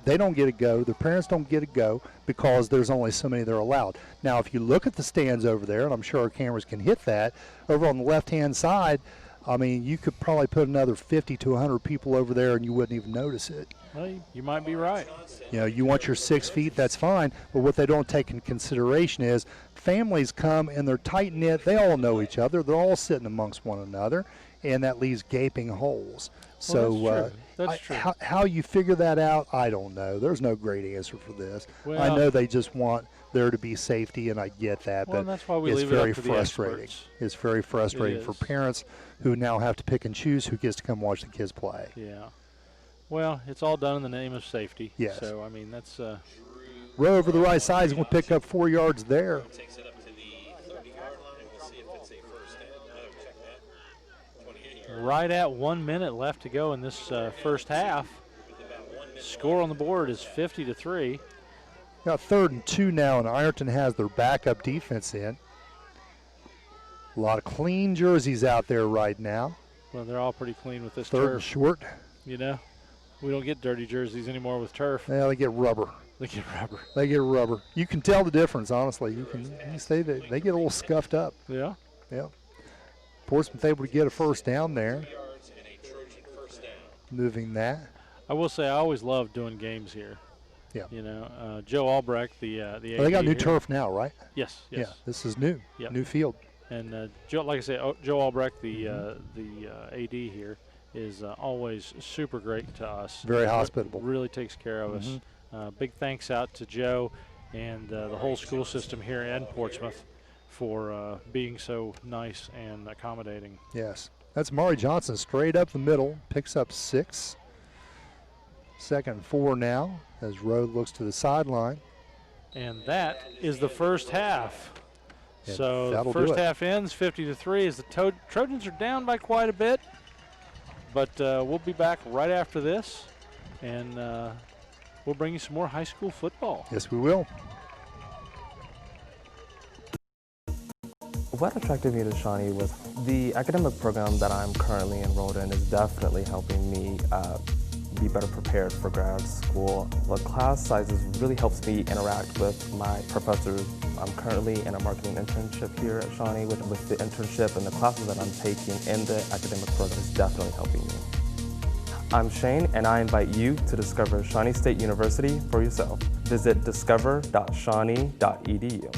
They don't get to go. Their parents don't get to go because there's only so many they're allowed. Now, if you look at the stands over there, and I'm sure our cameras can hit that, over on the left-hand side, I mean, you could probably put another 50 to 100 people over there and you wouldn't even notice it. Well, you might be right. You know, you want your 6 feet, that's fine, but what they don't take into consideration is families come and they're tight-knit. They all know each other. They're all sitting amongst one another, and that leaves gaping holes. Well, that's true. How you figure that out, I don't know. There's no great answer for this. Well, I know they just want there to be safety, and I get that, well, but that's why we it's leave it very up to frustrating. the experts. It's very frustrating for parents who now have to pick and choose who gets to come watch the kids play. Yeah. Well, it's all done in the name of safety. Yes. So, I mean, that's Row over the right side is going to pick up 4 yards there. right at 1 minute left to go in this first half. Score on the board is 50-3. Got 3rd and 2 now, and Ironton has their backup defense in. A lot of clean jerseys out there right now. Well, they're all pretty clean with this 3rd turf. and short. You know, we don't get dirty jerseys anymore with turf. Yeah, they get rubber. They get rubber. They get rubber. You can tell the difference, honestly. You say that they get a little scuffed up. Yeah. Yeah. Portsmouth able to get a first down there. Moving that. I will say I always love doing games here. Yeah. You know, Joe Albrecht, the AD they got new here. turf now, right? Yes. Yeah, this is new. Yep. New field. And Joe, like I say, Joe Albrecht, the AD here, is always super great to us. Very hospitable. Really takes care of us. Big thanks out to Joe and the whole school system here in Portsmouth for being so nice and accommodating. Yes. That's Mari Johnson straight up the middle, picks up 6. 2nd and 4 now as Rode looks to the sideline. And that is the first half. Yeah, so the first half ends 50-3 as the Trojans are down by quite a bit. But we'll be back right after this, and we'll bring you some more high school football. Yes, we will. What attracted me to Shawnee was the academic program that I'm currently enrolled in is definitely helping me be better prepared for grad school. The class sizes really helps me interact with my professors. I'm currently in a marketing internship here at Shawnee with the internship and the classes that I'm taking in the academic program is definitely helping me. I'm Shane, and I invite you to discover Shawnee State University for yourself. Visit discover.shawnee.edu.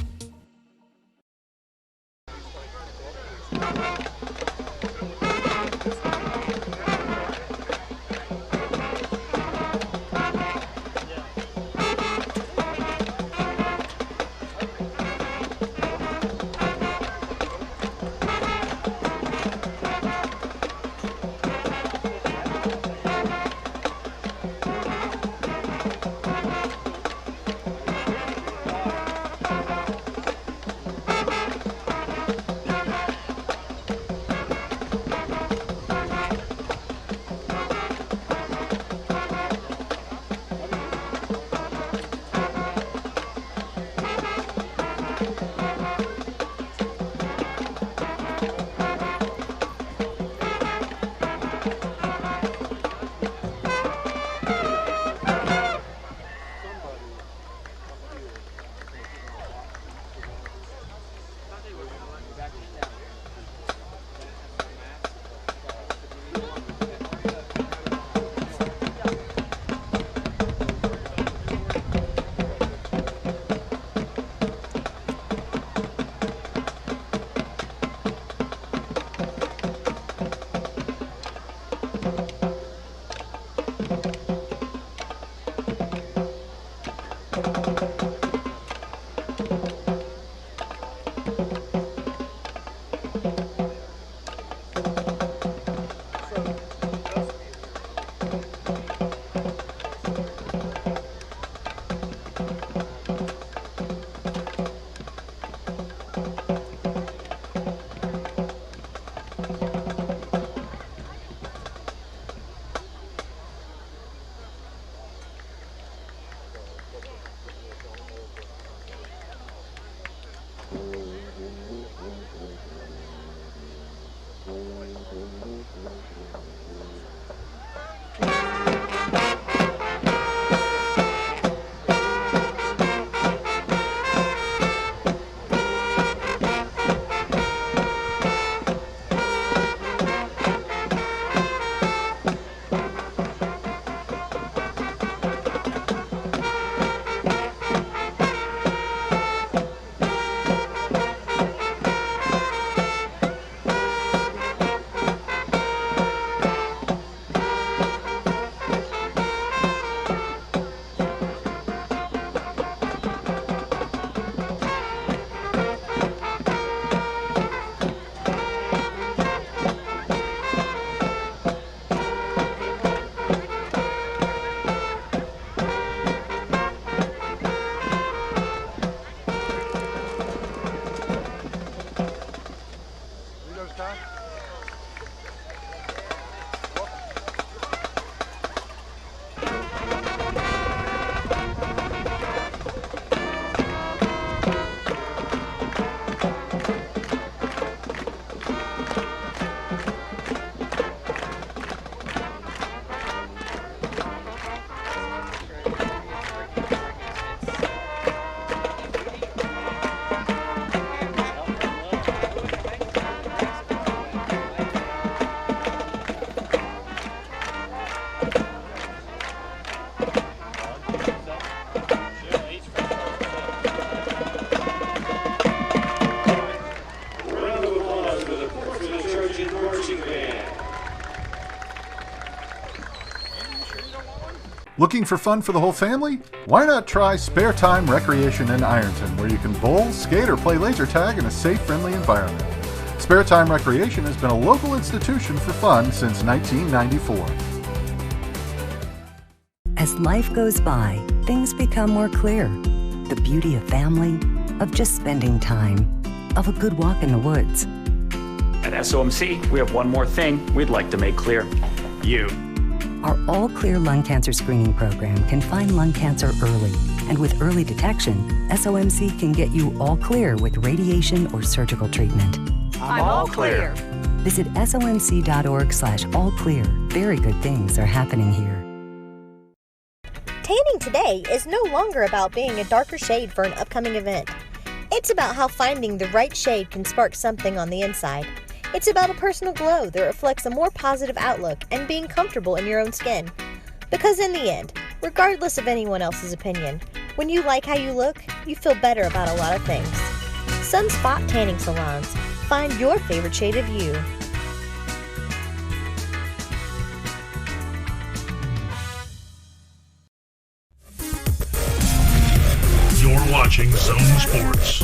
Looking for fun for the whole family? Why not try Spare Time Recreation in Ironton, where you can bowl, skate, or play laser tag in a safe, friendly environment. Spare Time Recreation has been a local institution for fun since 1994. As life goes by, things become more clear. The beauty of family, of just spending time, of a good walk in the woods. At SOMC, we have one more thing we'd like to make clear. You. Our All Clear Lung Cancer Screening Program can find lung cancer early. And with early detection, SOMC can get you all clear with radiation or surgical treatment. I'm all clear. Visit somc.org/allclear. Very good things are happening here. Tanning today is no longer about being a darker shade for an upcoming event. It's about how finding the right shade can spark something on the inside. It's about a personal glow that reflects a more positive outlook and being comfortable in your own skin. Because in the end, regardless of anyone else's opinion, when you like how you look, you feel better about a lot of things. Sunspot Tanning Salons. Find your favorite shade of you. You're watching Zone Sports.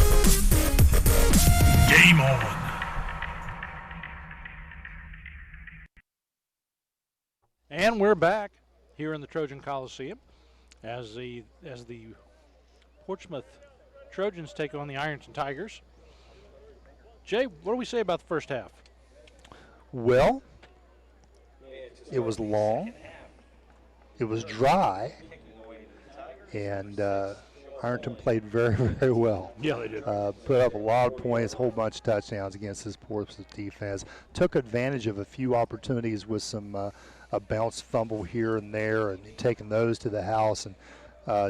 Game on. And we're back here in the Trojan Coliseum as the Portsmouth Trojans take on the Ironton Tigers. Jay, what do we say about the first half? Well, it was long, it was dry, and Ironton played very, very well. Yeah, they did. Put up a lot of points, a whole bunch of touchdowns against this Portsmouth defense. Took advantage of a few opportunities with some a bounce fumble here and there, and taking those to the house, and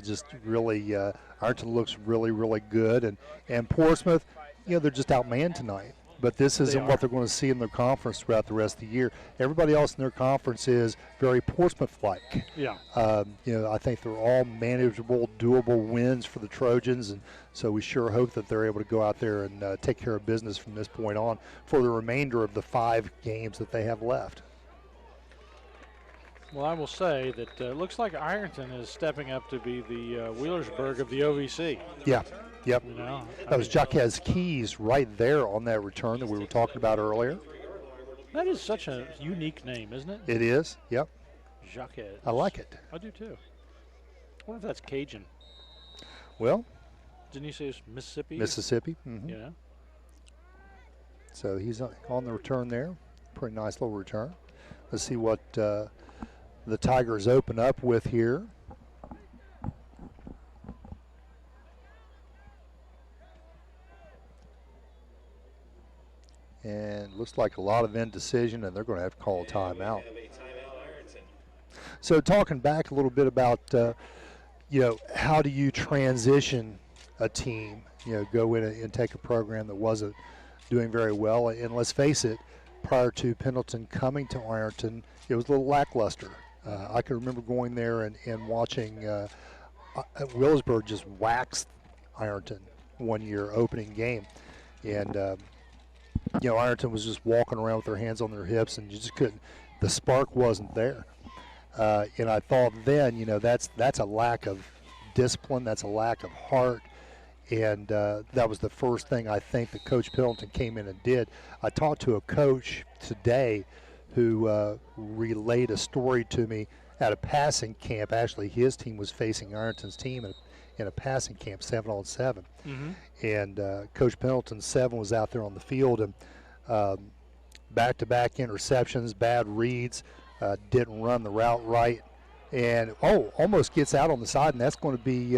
just really Ironton looks really, really good. And Portsmouth, they're just outmanned tonight. But this isn't what they're going to see in their conference throughout the rest of the year. Everybody else in their conference is very Portsmouth-like. Yeah. I think they're all manageable, doable wins for the Trojans, and so we sure hope that they're able to go out there and take care of business from this point on for the remainder of the 5 games that they have left. Well, I will say that it looks like Ironton is stepping up to be the Wheelersburg of the OVC. Yeah. Yep. That was Jaquez Keys right there on that return that we were talking about earlier. That is such a unique name, isn't it? It is, yep. Jaquez. I like it. I do too. I wonder if that's Cajun. Well. Didn't you say it's Mississippi? Mississippi. Mm-hmm. Yeah. So he's on the return there. Pretty nice little return. Let's see what the Tigers open up with here. And looks like a lot of indecision, and they're going to have to call a timeout. So talking back a little bit about, how do you transition a team, go in and take a program that wasn't doing very well. And let's face it, prior to Pendleton coming to Ironton, it was a little lackluster. I can remember going there and watching Wheelersburg just wax Ironton one year opening game. And, Ironton was just walking around with their hands on their hips, and you just couldn't, the spark wasn't there. And I thought then, that's a lack of discipline, that's a lack of heart. And that was the first thing I think that Coach Pendleton came in and did. I talked to a coach today who relayed a story to me at a passing camp. Actually, his team was facing Ironton's team in a passing camp, 7-on-7. Mm-hmm. And Coach Pendleton's 7 was out there on the field, and back-to-back interceptions, bad reads, didn't run the route right, and almost gets out on the side, and that's going to be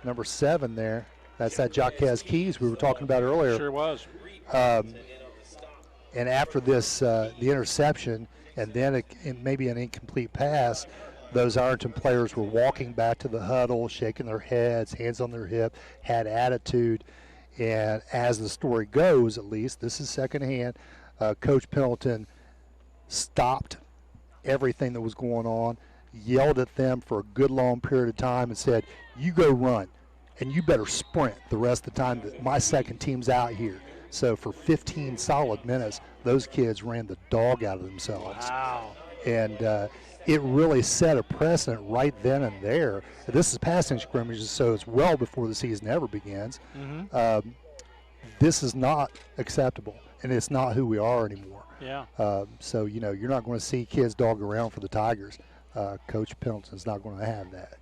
number 7 there. That's that Jaquez Keys we were talking about earlier. Sure was. And after this, the interception, and then maybe an incomplete pass, those Ironton players were walking back to the huddle, shaking their heads, hands on their hip, had attitude. And as the story goes, at least, this is secondhand, Coach Pendleton stopped everything that was going on, yelled at them for a good long period of time and said, you go run, and you better sprint the rest of the time that my second team's out here. So for 15 solid minutes, those kids ran the dog out of themselves. Wow. And it really set a precedent right then and there. This is passing scrimmages, so it's well before the season ever begins. This is not acceptable, and it's not who we are anymore. Yeah. So, you know, you're not going to see kids dog around for the Tigers. Coach Pendleton's not going to have that.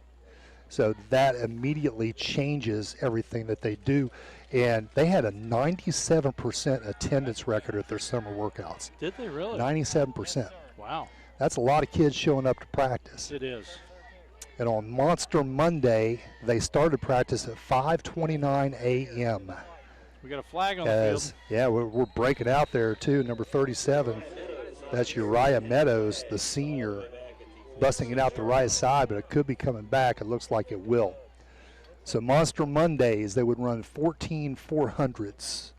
So that immediately changes everything that they do. And they had a 97% attendance record at their summer workouts. Did they really? 97%. Wow. That's a lot of kids showing up to practice. It is. And on Monster Monday, they started practice at 5:29 a.m. We got a flag on the field. Yeah, we're breaking out there, too. Number 37, that's Uriah Meadows, the senior, busting it out the right side, but it could be coming back. It looks like it will. So Monster Mondays, they would run 14 400s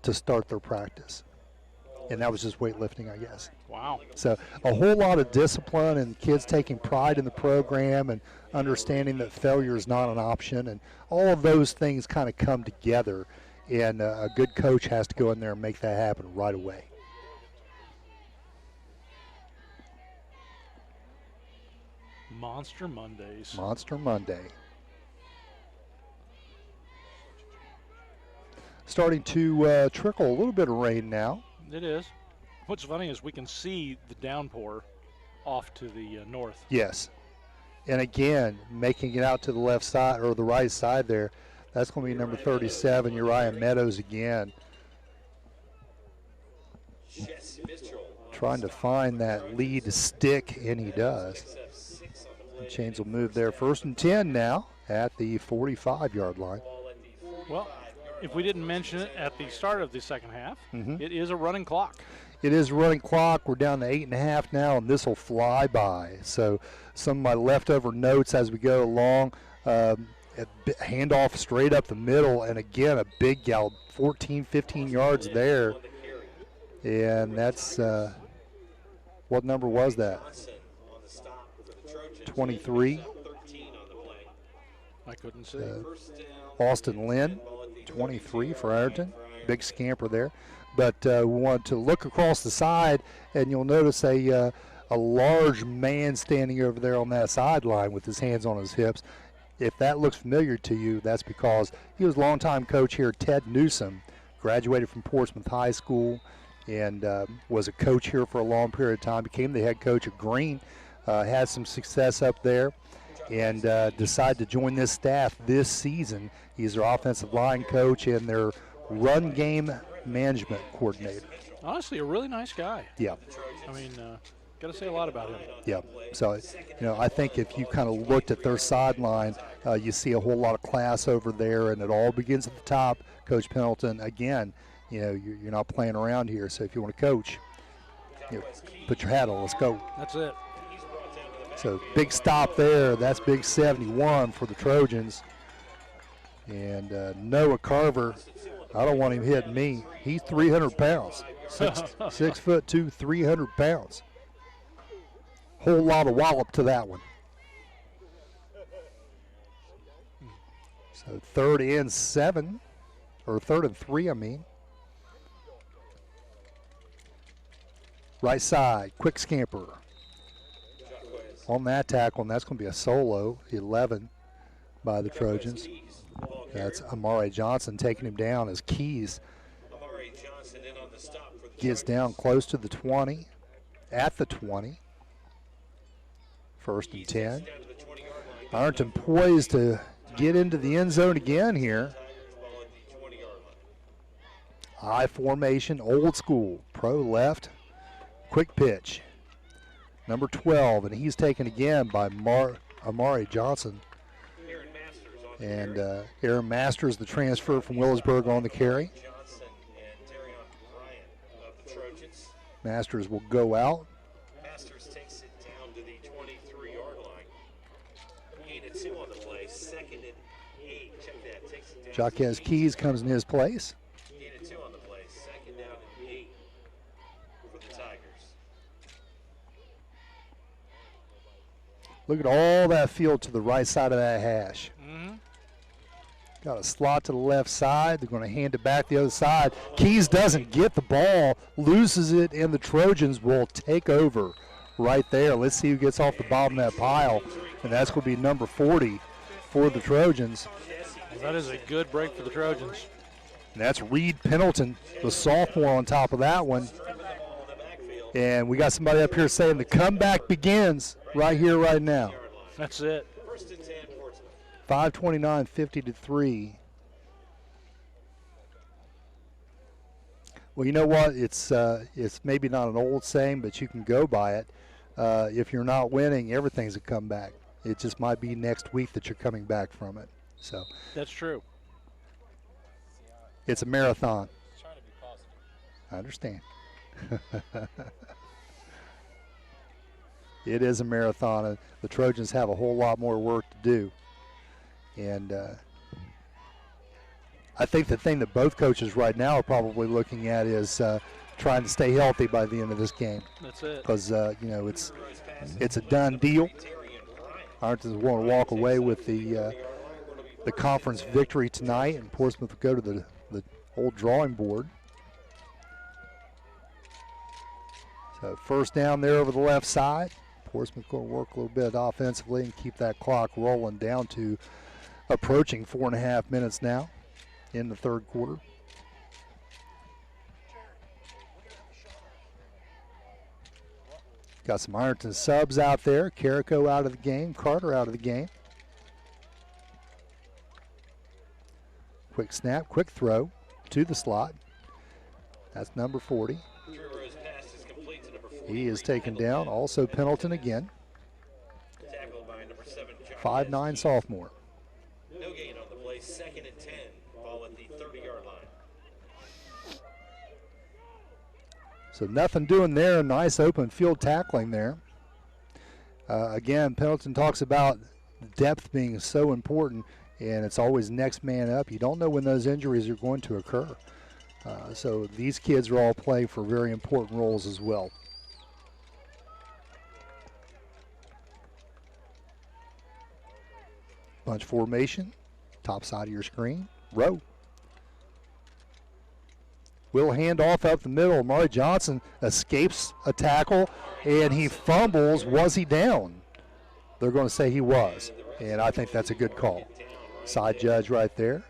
to start their practice. And that was just weightlifting, I guess. Wow. So a whole lot of discipline and kids taking pride in the program and understanding that failure is not an option. And all of those things kind of come together. And a good coach has to go in there and make that happen right away. Monster Mondays. Monster Monday. Starting to trickle a little bit of rain now. It is. What's funny is we can see the downpour off to the north. Yes. And again, making it out to the left side or the right side there, that's going to be number 37, Uriah Meadows again. Trying to find that lead stick, and he does. The Chains will move there. 1st and 10 now at the 45-yard line. Well, if we didn't mention it at the start of the second half, it is a running clock. It is a running clock. We're down to 8.5 now, and this will fly by. So some of my leftover notes as we go along, handoff straight up the middle, and again, a big gal, 14, 15 yards there. And that's, what number was that? 23. I couldn't see. Austin Lynn, 23 for Ironton. Big scamper there. But we want to look across the side, and you'll notice a large man standing over there on that sideline with his hands on his hips. If that looks familiar to you, that's because he was longtime coach here, Ted Newsom, graduated from Portsmouth High School and was a coach here for a long period of time, became the head coach at Green, had some success up there, and decided to join this staff this season. He's their offensive line coach and their run game management coordinator. Honestly, a really nice guy. Yeah. I mean, got to say a lot about him. Yeah. So, I think if you kind of looked at their sideline, you see a whole lot of class over there, and it all begins at the top. Coach Pendleton, again, you're not playing around here. So if you want to coach, put your hat on. Let's go. That's it. So big stop there. That's big 71 for the Trojans. And Noah Carver, I don't want him hitting me. He's 300 pounds. 6'2", 300 pounds. Whole lot of wallop to that one. So 3rd and 7, or 3rd and 3, I mean. Right side, quick scamper. On that tackle, and that's going to be a solo, 11 by the Trojans. That's Amari Johnson taking him down as Keys gets down close to the 20, at the 20. 1st and 10. Ironton poised to get into the end zone again here. I formation, old school, pro left, quick pitch. Number 12, and he's taken again by Amari Johnson. And Aaron Masters, the transfer from Willisburg, on the carry. Masters will go out. Masters takes it down to the 23-yard line. 8-2 on the play, 2nd and 8. Check that, takes it down. Jaquez Keys comes in his place. 8-2 on the play, 2nd down and 8 for the Tigers. Look at all that field to the right side of that hash. Got a slot to the left side. They're going to hand it back the other side. Keys doesn't get the ball, loses it, and the Trojans will take over right there. Let's see who gets off the bottom of that pile, and that's going to be number 40 for the Trojans. Well, that is a good break for the Trojans. And that's Reed Pendleton, the sophomore, on top of that one. And we got somebody up here saying the comeback begins right here, right now. That's it. 5:29, 50-3. Well, you know what? It's maybe not an old saying, but you can go by it. If you're not winning, everything's a comeback. It just might be next week that you're coming back from it. So that's true. It's a marathon. I understand. It is a marathon, and the Trojans have a whole lot more work to do. And I think the thing that both coaches right now are probably looking at is trying to stay healthy by the end of this game. That's it. Because you know, it's a done deal. Ironton's want to walk away with the conference victory tonight, and Portsmouth will go to the old drawing board. So first down there over the left side. Portsmouth going to work a little bit offensively and keep that clock rolling down to approaching 4.5 minutes now in the third quarter. Got some Ironton subs out there. Carrico out of the game. Carter out of the game. Quick snap, quick throw to the slot. That's number 40. He is taken down. Also Pendleton again. 5'9" sophomore. No gain on the play. 2nd and 10. Ball at the 30-yard line. So nothing doing there. Nice open field tackling there. Again, Pendleton talks about depth being so important, and it's always next man up. You don't know when those injuries are going to occur. So these kids are all playing for very important roles as well. Bunch formation, top side of your screen, row. Will hand off up the middle. Amari Johnson escapes a tackle, and he fumbles. Was he down? They're going to say he was, and I think that's a good call. Side judge right there.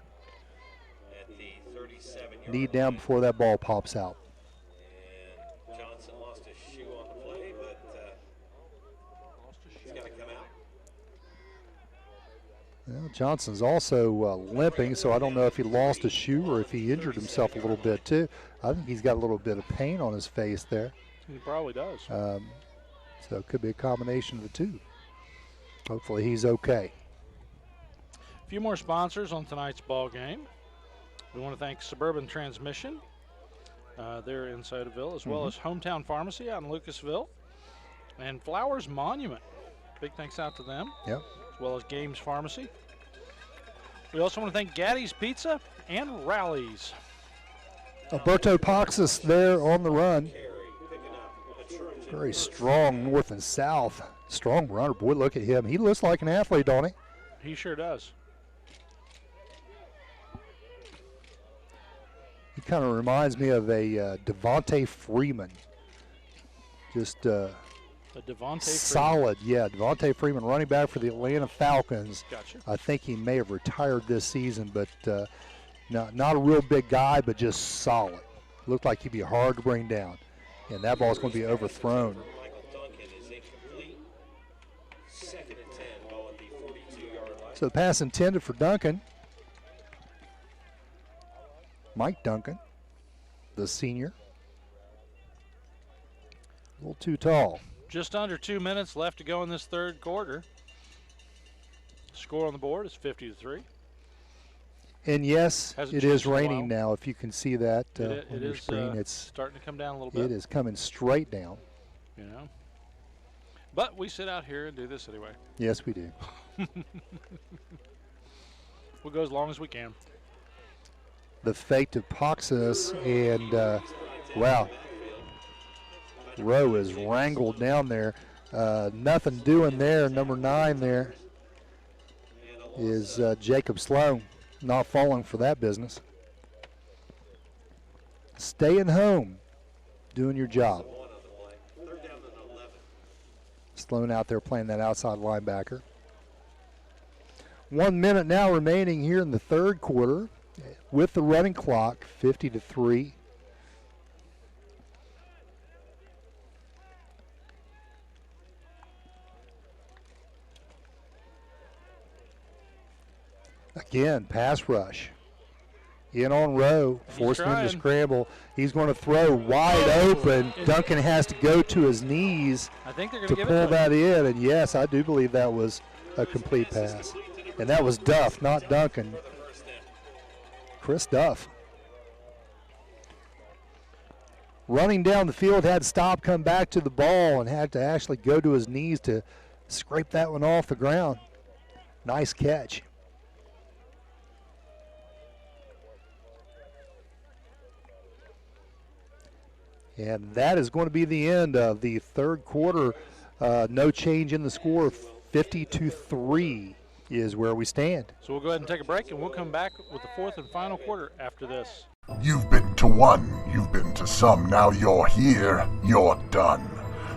Knee down before that ball pops out. And Johnson lost his shoe on the play, but he's got to come out. Well, Johnson's also limping, so I don't know if he lost his shoe or if he injured himself a little bit too. I think he's got a little bit of pain on his face there. He probably does. So it could be a combination of the two. Hopefully he's okay. A few more sponsors on tonight's ball game. We want to thank Suburban Transmission. They're in Sodaville, as well as Hometown Pharmacy out in Lucasville. And Flowers Monument. Big thanks out to them. Yep. As well as Games Pharmacy. We also want to thank Gaddy's Pizza and Rallies. Alberto Paxis there on the run. Very strong north and south. Strong runner. Boy, look at him. He looks like an athlete, don't he? He sure does. He kind of reminds me of a Devontae Freeman. Just a Devontae solid, Freeman. Yeah. Devontae Freeman, running back for the Atlanta Falcons. Gotcha. I think he may have retired this season, but not a real big guy, but just solid. Looked like he'd be hard to bring down. And that ball's going to be overthrown. So the pass intended for Duncan. Mike Duncan, the senior. A little too tall. Just under 2 minutes left to go in this third quarter. Score on the board is 50-3. And yes, it is raining now, if you can see that on your is, screen. It's starting to come down a little bit. It is coming straight down. You know. But we sit out here and do this anyway. Yes, we do. We'll go as long as we can. The fake to Paxis, and wow, Rowe is wrangled down there. Nothing doing there. Number 9 there is Jacob Sloan, not falling for that business. Staying home, doing your job. Sloan out there playing that outside linebacker. 1 minute now remaining here in the third quarter with the running clock, 50-3. Again, pass rush. In on Rowe, forcing him to scramble. He's going to throw wide open. Duncan has to go to his knees to pull that in. And yes, I do believe that was a complete pass. And that was Duff, not Duncan. Chris Duff. Running down the field, had to stop, come back to the ball, and had to actually go to his knees to scrape that one off the ground. Nice catch. And that is going to be the end of the third quarter. No change in the score. 50-3 is where we stand. So we'll go ahead and take a break, and we'll come back with the fourth and final quarter after this. You've been to one, you've been to some, now you're here, you're done.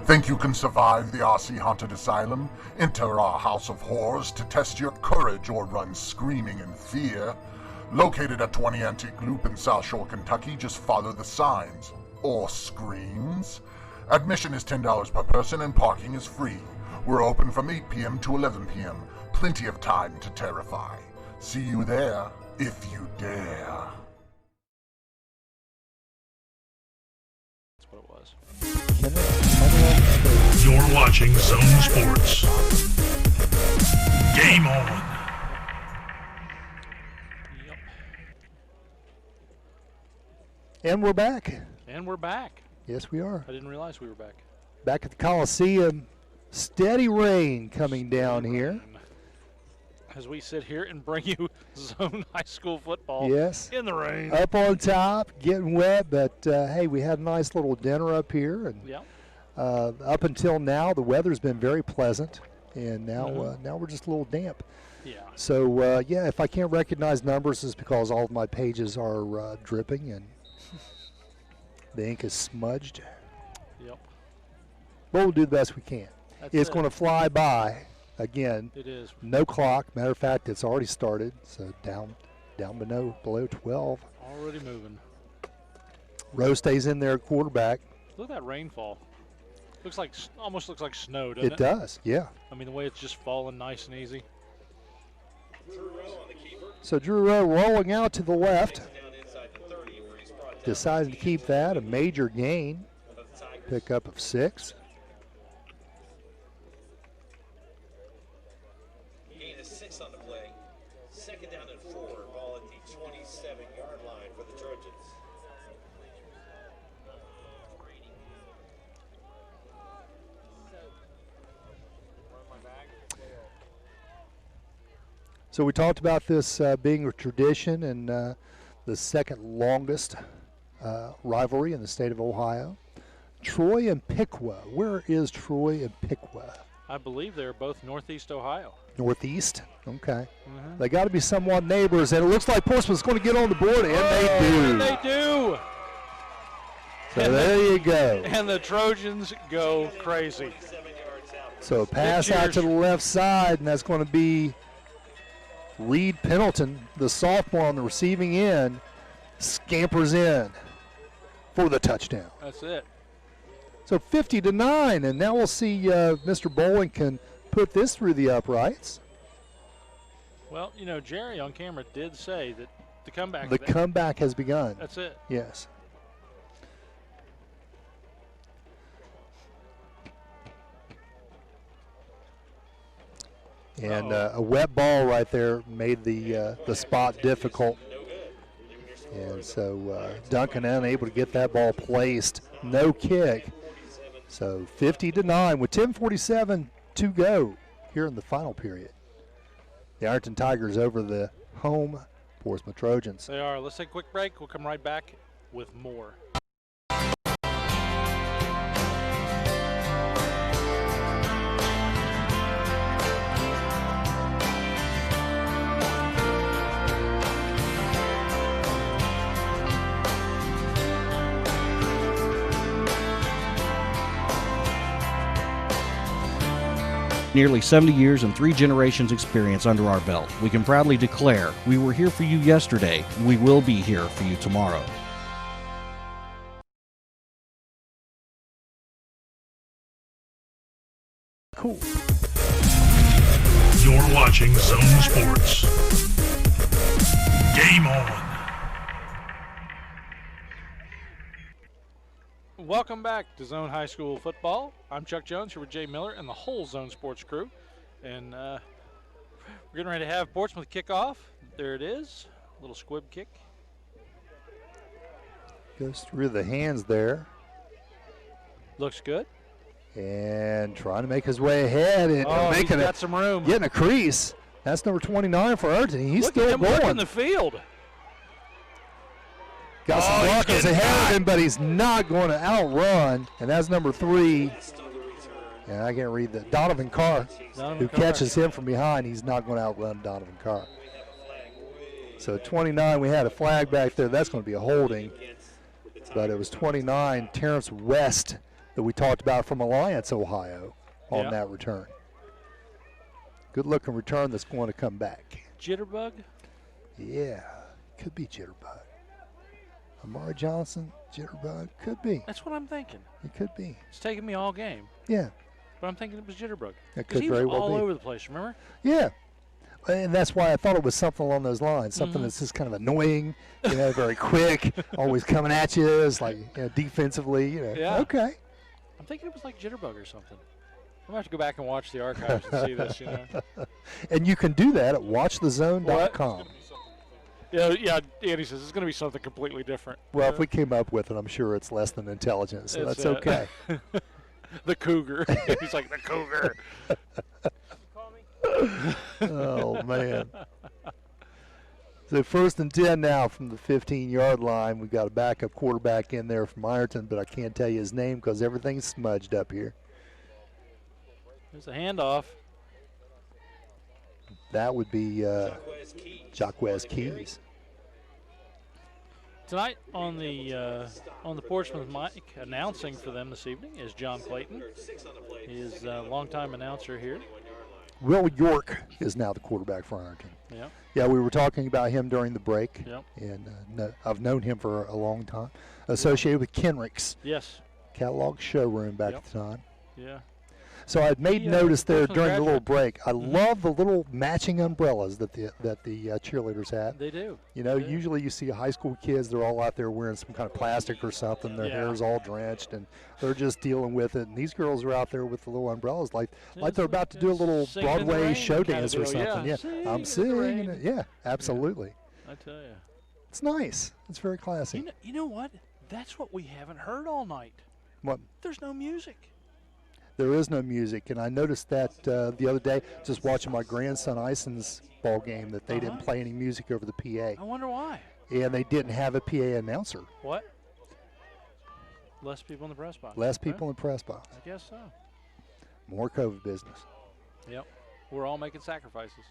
Think you can survive the RC Haunted Asylum? Enter our House of Horrors to test your courage or run screaming in fear. Located at 20 Antique Loop in South Shore, Kentucky, just follow the signs. Or screens. Admission is $10 per person and parking is free. We're open from 8 p.m. to 11 p.m. Plenty of time to terrify. See you there, if you dare. That's what it was. You're watching Zone Sports. Game on. And we're back. And we're back. Yes, we are. I didn't realize we were back. Back at the Coliseum. Steady rain coming down here. As we sit here and bring you Zone High School football. Yes. In the rain. Up on top, getting wet, but hey, we had a nice little dinner up here. And up until now, the weather's been very pleasant. And now, now we're just a little damp. Yeah. So, yeah, if I can't recognize numbers, it's because all of my pages are dripping and the ink is smudged. Yep. But we'll do the best we can. It's going to fly by. Again, it is. No clock. Matter of fact, it's already started. So down below 12. Already moving. Rowe stays in there at quarterback. Look at that rainfall. Almost looks like snow, doesn't it? It does, yeah. I mean, the way it's just falling nice and easy. So Drew Rowe rolling out to the left. Decided to keep that, a major gain. Pickup of 6. Gain of 6 on the play. Second down and 4. Ball at the 27-yard line for the Trojans. So we talked about this being a tradition and the second longest rivalry in the state of Ohio. Troy and Piqua. Where is Troy and Piqua? I believe they're both Northeast Ohio. Northeast? Okay. They got to be somewhat neighbors, and it looks like Portsmouth's going to get on the board, and they do. And they do. So there you go. And the Trojans go crazy. So pass out to the left side, and that's going to be Reed Pendleton, the sophomore on the receiving end, scampers in for the touchdown. That's it. So 50-9, and now we'll see Mr. Bowling can put this through the uprights. Well, you know, Jerry on camera did say that the comeback. The comeback has begun. That's it. Yes. And a wet ball right there made the spot difficult. And so Duncan unable to get that ball placed. No kick. So 50-9 with 10:47 to go here in the final period. The Ironton Tigers over the home Portsmouth Trojans. They are. Let's take a quick break. We'll come right back with more. nearly 70 years and 3 generations experience under our belt, we can proudly declare we were here for you yesterday, and we will be here for you tomorrow. Cool. You're watching Zone Sports. Game on. Welcome back to Zone High School Football. I'm Chuck Jones here with Jay Miller and the whole Zone Sports crew. And we're getting ready to have Portsmouth kick off. There it is. A little squib kick. Goes through the hands there. Looks good. And trying to make his way ahead and he's got some room. Getting a crease. That's number 29 for Ironton. He's still going. In the field. Got some blockers ahead of him, but he's not going to outrun. And that's number 3. And I can't read that. Donovan Carr, who catches him from behind. He's not going to outrun Donovan Carr. So 29, we had a flag back there. That's going to be a holding. But it was 29, Terrence West, that we talked about from Alliance, Ohio, on that return. Good-looking return that's going to come back. Jitterbug? Yeah, could be Jitterbug. Amari Johnson, Jitterbug, could be. That's what I'm thinking. It could be. It's taken me all game. Yeah. But I'm thinking it was Jitterbug. It could very well be. He was all over the place, remember? Yeah. And that's why I thought it was something along those lines, something that's just kind of annoying, very quick, always coming at you. It's like defensively, Yeah. Okay. I'm thinking it was like Jitterbug or something. I'm going to have to go back and watch the archives and see this, And you can do that at watchthezone.com. Yeah, Andy says it's going to be something completely different. Well, if we came up with it, I'm sure it's less than intelligent, so that's okay. The Cougar. He's like, the Cougar. Oh, man. So 1st and 10 now from the 15-yard line. We've got a backup quarterback in there from Ironton, but I can't tell you his name because everything's smudged up here. There's a handoff. That would be Jacquez Keys. Tonight on the Portsmouth mic, announcing for them this evening is John Clayton. He is a longtime announcer here. Will York is now the quarterback for Ironton. Yeah. Yeah, we were talking about him during the break. Yep. And I've known him for a long time. Associated with Kenrick's. Yes. Catalog showroom back at the time. Yeah. So I'd made notice there during the little break. I love the little matching umbrellas that the cheerleaders have. They do. Usually you see high school kids, they're all out there wearing some kind of plastic or something. Their hair's all drenched, and they're just dealing with it. And these girls are out there with the little umbrellas like they're about to do a little Broadway show dance or something. Yeah, I'm singing it. Yeah, absolutely. I tell you. It's nice. It's very classy. You know what? That's what we haven't heard all night. What? There's no music. There is no music, and I noticed that the other day, just watching my grandson Ison's ball game, that they didn't play any music over the PA. I wonder why. And they didn't have a PA announcer. What? Less people in the press box. Less people in the press box. I guess so. More COVID business. Yep. We're all making sacrifices.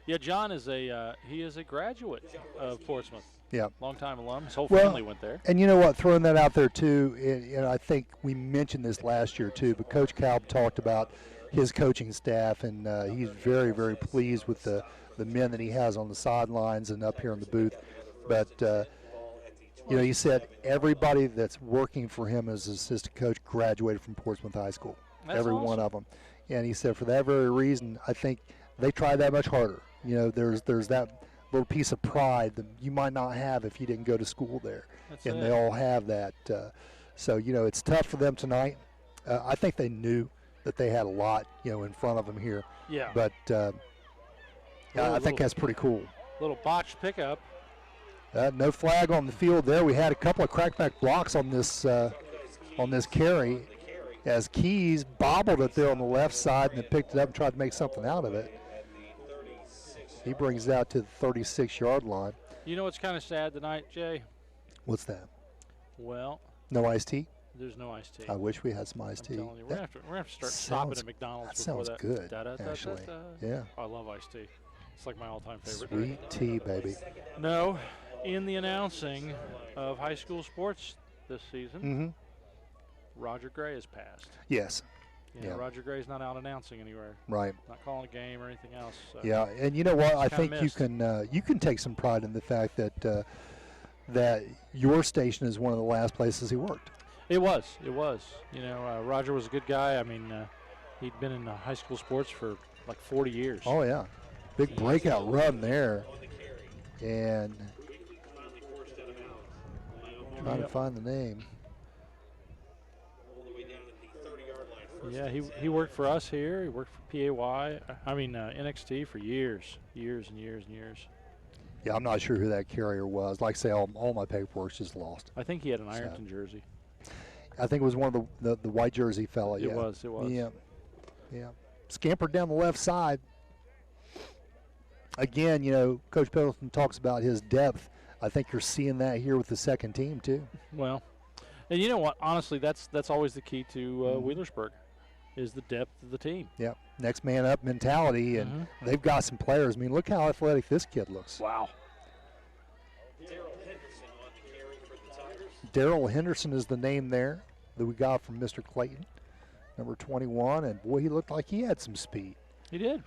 Yeah, John is he is a graduate of Portsmouth. Yeah. Long-time alum. His whole family went there. And you know what? Throwing that out there, too, and I think we mentioned this last year, too, but Coach Kalb talked about his coaching staff, and he's very, very pleased with the men that he has on the sidelines and up here in the booth. But, he said everybody that's working for him as assistant coach graduated from Portsmouth High School. Every awesome. one of them. And he said for that very reason, I think they try that much harder. There's that little piece of pride that you might not have if you didn't go to school there. They all have that. So, it's tough for them tonight. I think they knew that they had a lot, in front of them here. Yeah. But I think that's pretty cool. Little botched pickup. No flag on the field there. We had a couple of crackback blocks on this carry as Keys bobbled it there on the left side and then picked it up and tried to make something out of it. He brings it out to the 36-yard line. You know what's kind of sad tonight, Jay? What's that? Well. No iced tea? There's no iced tea. I wish we had some iced tea. I'm telling you, we're going to have to start stopping at McDonald's before that. That sounds good, actually. Yeah. I love iced tea. It's like my all-time favorite. Sweet tea, baby. No, in the announcing of high school sports this season, Roger Gray has passed. Yes. You know, Roger Gray's not out announcing anywhere. Right. Not calling a game or anything else. So Yeah, and you know what? I think missed. you can take some pride in the fact that that your station is one of the last places he worked. It was. You know, Roger was a good guy. I mean, he'd been in high school sports for like 40 years. Oh, yeah. Big breakout run there. And trying to find the name. Yeah, he worked for us here. He worked for NXT for years and years and years. Yeah, I'm not sure who that carrier was. Like I say, all my paperwork's just lost. I think he had an Ironton jersey. I think it was one of the white jersey fella. It was. Yeah. Scampered down the left side. Again, you know, Coach Pendleton talks about his depth. I think you're seeing that here with the second team too. Well, and you know what? Honestly, that's always the key to Wheelersburg, is the depth of the team. Yep. Next man up mentality, and they've got some players. I mean, look how athletic this kid looks. Wow. Daryl Henderson is the name there that we got from Mr. Clayton, number 21, and boy, he looked like he had some speed. He did.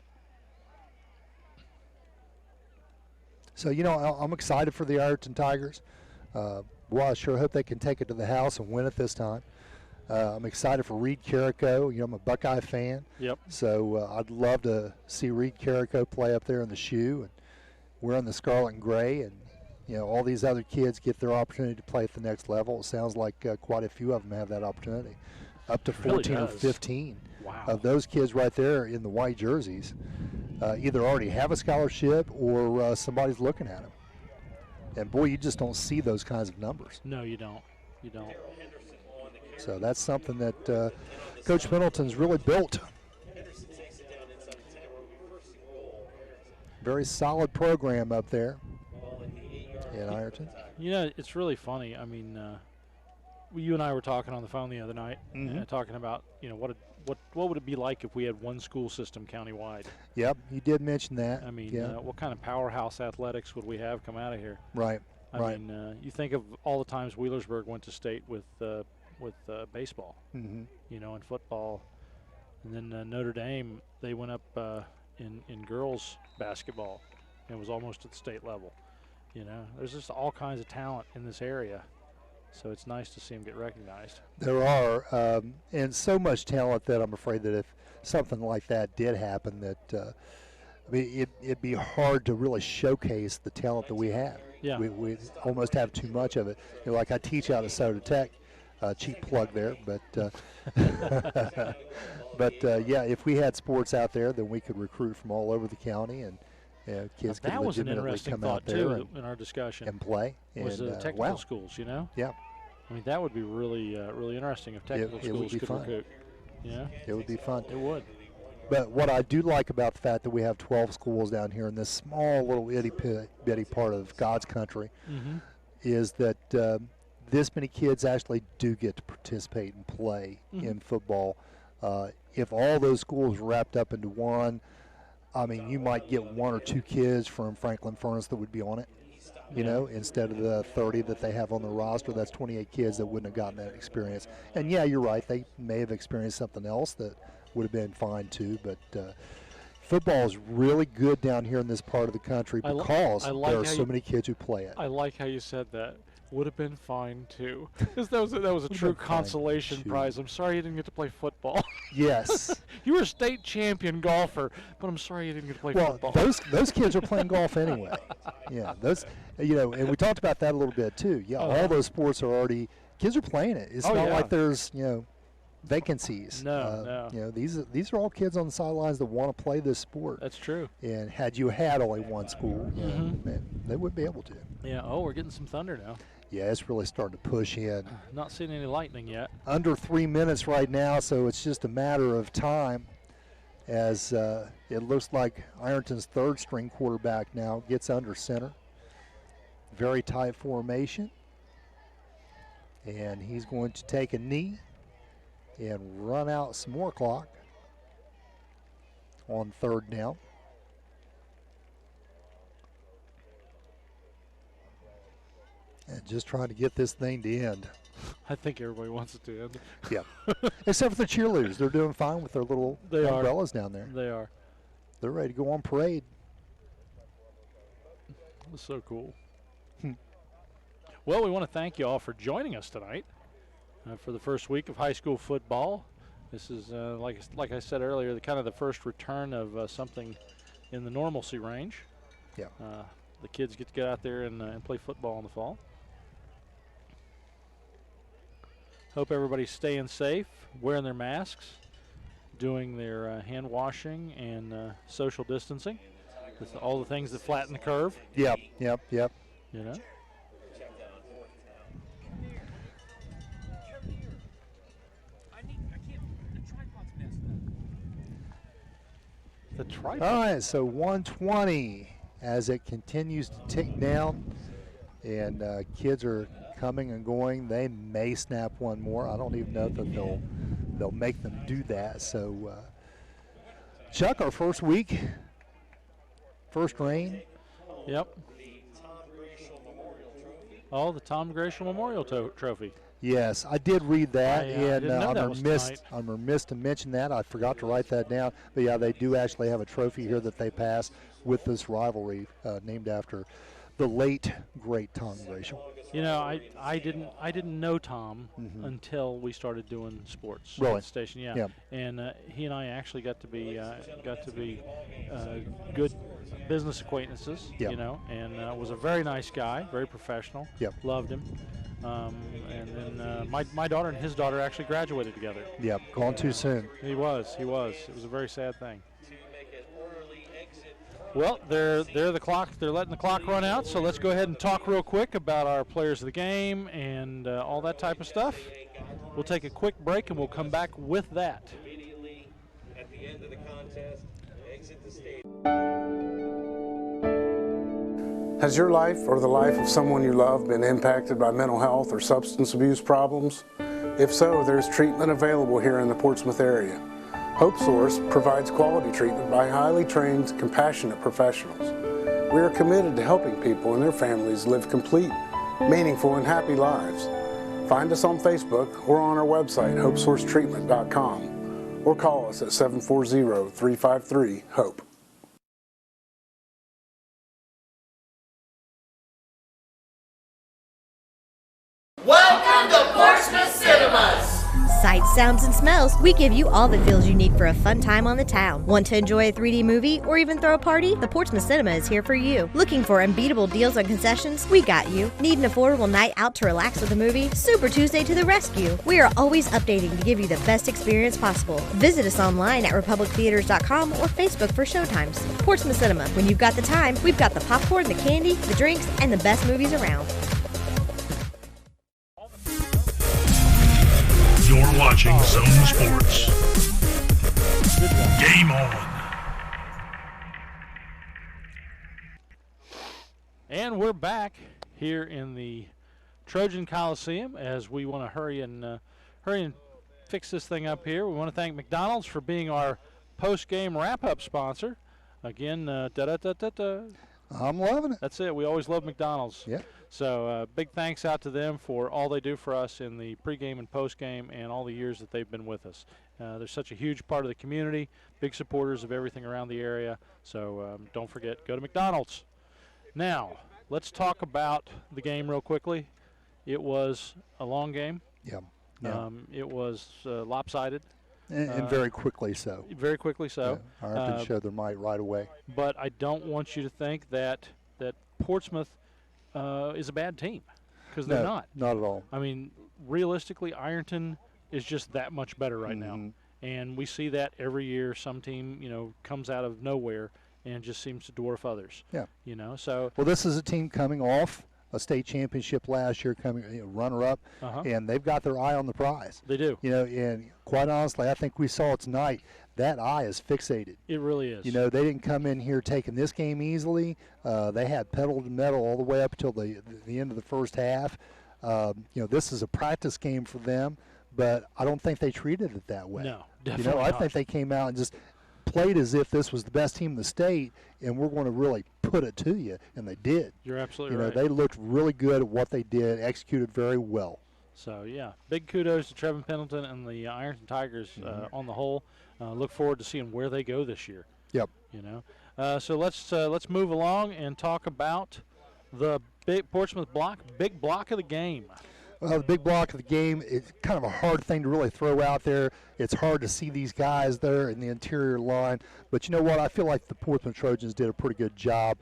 So, you know, I'm excited for the Ironton Tigers. Boy, I sure hope they can take it to the house and win it this time. I'm excited for Reed Carrico. You know, I'm a Buckeye fan. Yep. So I'd love to see Reed Carrico play up there in the shoe and wearing the scarlet and gray, and you know, all these other kids get their opportunity to play at the next level. It sounds like quite a few of them have that opportunity. Up to 14 or 15 of those kids right there in the white jerseys either already have a scholarship or somebody's looking at them. And boy, you just don't see those kinds of numbers. No, you don't. You don't. So that's something that Coach Pendleton's really built. Very solid program up there in Ironton. You know, it's really funny. I mean, you and I were talking on the phone the other night, talking about, you know, what would it be like if we had one school system countywide? Yep, you did mention that. I mean, what kind of powerhouse athletics would we have come out of here? Right. I mean, you think of all the times Wheelersburg went to state with baseball, you know, and football, and then Notre Dame, they went up in girls basketball, and it was almost at the state level. You know, there's just all kinds of talent in this area, so it's nice to see them get recognized. There are, and so much talent that I'm afraid that if something like that did happen, that I mean, it'd be hard to really showcase the talent that we have. Yeah. We almost have too much of it. You know, like I teach out of Soda Tech, cheap plug there, but yeah, if we had sports out there, then we could recruit from all over the county, and kids could that was an legitimately interesting come out thought there too in our discussion and play. Was and, technical schools, you know? Yeah. I mean, that would be really really interesting if technical schools could recruit. Yeah. It would be fun. It would. But what I do like about the fact that we have 12 schools down here in this small little itty-bitty part of God's country is that this many kids actually do get to participate and play in football. If all those schools wrapped up into one, I mean, you might get one or two kids from Franklin Furnace that would be on it, you know, instead of the 30 that they have on the roster. That's 28 kids that wouldn't have gotten that experience. And, yeah, you're right. They may have experienced something else that would have been fine too, but football is really good down here in this part of the country because there are so many kids who play it. I like how you said that. Would have been fine too, because that was a true consolation prize. I'm sorry you didn't get to play football. Yes. You were a state champion golfer, but I'm sorry you didn't get to play football. Those kids are playing golf anyway. Yeah, those, you know, and we talked about that a little bit too. Yeah, all those sports are already, kids are playing it. It's not like there's, you know, vacancies. No. You know, these are all kids on the sidelines that want to play this sport. That's true. And had you had only one school, man, they wouldn't be able to. Yeah. Oh, we're getting some thunder now. Yeah, it's really starting to push in. Not seeing any lightning yet. Under 3 minutes right now, so it's just a matter of time as it looks like Ironton's third string quarterback now gets under center. Very tight formation. And he's going to take a knee and run out some more clock on third down. And just trying to get this thing to end. I think everybody wants it to end. Yeah. Except for the cheerleaders. They're doing fine with their little umbrellas down there. They are. They're ready to go on parade. That's so cool. Well, we want to thank you all for joining us tonight for the first week of high school football. This is, like I said earlier, the first return of something in the normalcy range. Yeah. The kids get to get out there and play football in the fall. Hope everybody's staying safe, wearing their masks, doing their hand washing and social distancing. With all the things that flatten the curve. Yep. You know? The tripod. All right, so 120 as it continues to tick down, and kids are coming and going. They may snap one more. I don't even know that they'll make them do that. So, Chuck, our first week, first rain. Yep. Oh, the Tom Gratial Memorial Trophy. Yes, I did read that, and I'm remiss to mention that. I forgot to write that down. But yeah, they do actually have a trophy here that they pass with this rivalry, named after the late great Tom Gratial. You know, I didn't know Tom until we started doing sports really? On the station. Yeah. And he and I actually got to be good business acquaintances. Yep. You know, and was a very nice guy, very professional. Yep. Loved him. And then my daughter and his daughter actually graduated together. Yep, gone too soon. He was. It was a very sad thing. Well, they're the clock. They're letting the clock run out. So let's go ahead and talk real quick about our players of the game and all that type of stuff. We'll take a quick break and we'll come back with that. Immediately at the end of the contest, exit the stage. Has your life or the life of someone you love been impacted by mental health or substance abuse problems? If so, there's treatment available here in the Portsmouth area. Hope Source provides quality treatment by highly trained, compassionate professionals. We are committed to helping people and their families live complete, meaningful, and happy lives. Find us on Facebook or on our website, hopesourcetreatment.com, or call us at 740-353-HOPE. Welcome to Portsmouth Cinemas! Sights, sounds, and smells, we give you all the feels you need for a fun time on the town. Want to enjoy a 3D movie or even throw a party? The Portsmouth Cinema is here for you. Looking for unbeatable deals on concessions? We got you. Need an affordable night out to relax with a movie? Super Tuesday to the rescue. We are always updating to give you the best experience possible. Visit us online at republictheaters.com or Facebook for showtimes. Portsmouth Cinema. When you've got the time, we've got the popcorn, the candy, the drinks, and the best movies around. You're watching Zone Sports. Game on. And we're back here in the Trojan Coliseum as we want to hurry and fix this thing up here. We want to thank McDonald's for being our post-game wrap-up sponsor. Again, I'm loving it. That's it. We always love McDonald's. Yeah. So big thanks out to them for all they do for us in the pregame and postgame and all the years that they've been with us. They're such a huge part of the community, big supporters of everything around the area. So don't forget, go to McDonald's. Now, let's talk about the game real quickly. It was a long game. Yeah. It was lopsided. And very quickly so. Very quickly so. Yeah, Ironton showed their might right away. But I don't want you to think that Portsmouth is a bad team, because they're not. Not at all. I mean, realistically, Ironton is just that much better right now. And we see that every year. Some team, comes out of nowhere and just seems to dwarf others. Yeah. So. Well, this is a team coming off a state championship last year, coming runner-up, and they've got their eye on the prize. They do. And quite honestly, I think we saw it tonight. That eye is fixated. It really is. They didn't come in here taking this game easily. They had pedal to metal all the way up until the end of the first half. This is a practice game for them, but I don't think they treated it that way. No, definitely I not. think they came out and just played as if this was the best team in the state, and we're going to really put it to you, and they did. You're absolutely right. They looked really good at what they did, executed very well. So, yeah, big kudos to Trevin Pendleton and the Ironton Tigers on the whole. Look forward to seeing where they go this year. Yep. You know, so let's move along and talk about the big Portsmouth block, big block of the game. Well, the big block of the game is kind of a hard thing to really throw out there. It's hard to see these guys there in the interior line. But you know what? I feel like the Portsmouth Trojans did a pretty good job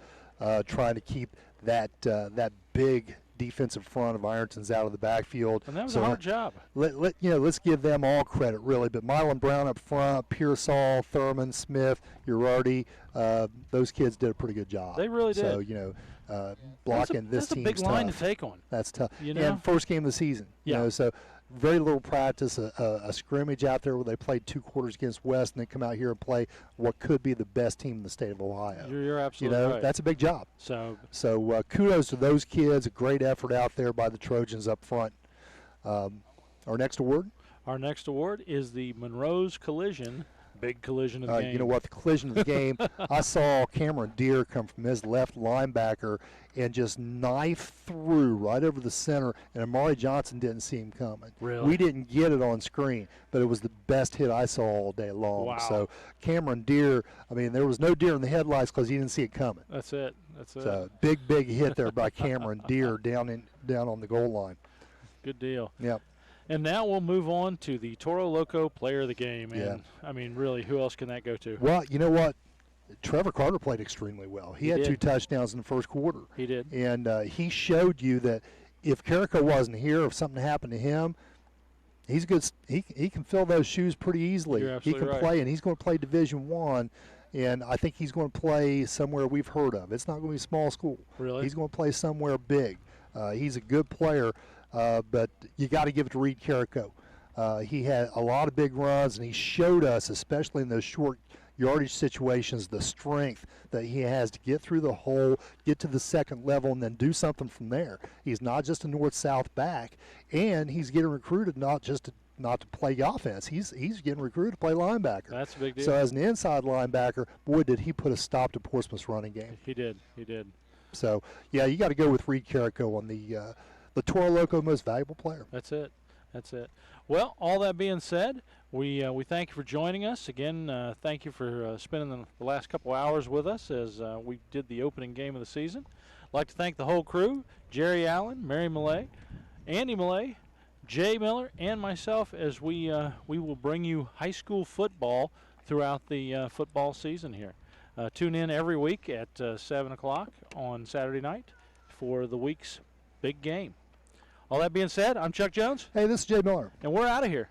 trying to keep that big defensive front of Ironton's out of the backfield. And that was a hard job. Let's give them all credit, really. But Mylan Brown up front, Pearsall, Thurman, Smith, Urardi, those kids did a pretty good job. They really did. So, blocking this team's That's a big line to tough. take on. That's tough. You know? And first game of the season. Yeah. So very little practice, a scrimmage out there where they played 2 quarters against West and then come out here and play what could be the best team in the state of Ohio. You're absolutely right. That's a big job. So kudos to those kids. A great effort out there by the Trojans up front. Our next award? Our next award is the Monroe's Collision. Big collision of the game. You know what? The collision of the game, I saw Cameron Deere come from his left linebacker and just knife through right over the center, and Amari Johnson didn't see him coming. Really? We didn't get it on screen, but it was the best hit I saw all day long. Wow. So Cameron Deere, I mean, there was no deer in the headlights because he didn't see it coming. That's it. So big hit there by Cameron Deere down on the goal line. Good deal. Yep. And now we'll move on to the Toro Loco Player of the Game. Yeah. And, I mean, really, who else can that go to? Well, you know what? Trevor Carter played extremely well. He had did. 2 touchdowns in the first quarter. He did. And he showed you that if Carrico wasn't here, if something happened to him, he's good. He can fill those shoes pretty easily. You're He absolutely can right. play, and he's going to play Division I. And I think he's going to play somewhere we've heard of. It's not going to be a small school. Really? He's going to play somewhere big. He's a good player, but you got to give it to Reed Carrico. He had a lot of big runs, and he showed us, especially in those short yardage situations, the strength that he has to get through the hole, get to the second level, and then do something from there. He's not just a north-south back, and he's getting recruited not to play offense. He's getting recruited to play linebacker. That's a big deal. So as an inside linebacker, boy, did he put a stop to Portsmouth's running game. He did. So, yeah, you got to go with Reed Carrico on the Toro Loco Most Valuable Player. That's it. Well, all that being said, we thank you for joining us. Again, thank you for spending the last couple hours with us as we did the opening game of the season. I'd like to thank the whole crew, Jerry Allen, Mary Millay, Andy Millay, Jay Miller, and myself as we will bring you high school football throughout the football season here. Tune in every week at 7 o'clock on Saturday night for the week's big game. All that being said, I'm Chuck Jones. Hey, this is Jay Miller. And we're out of here.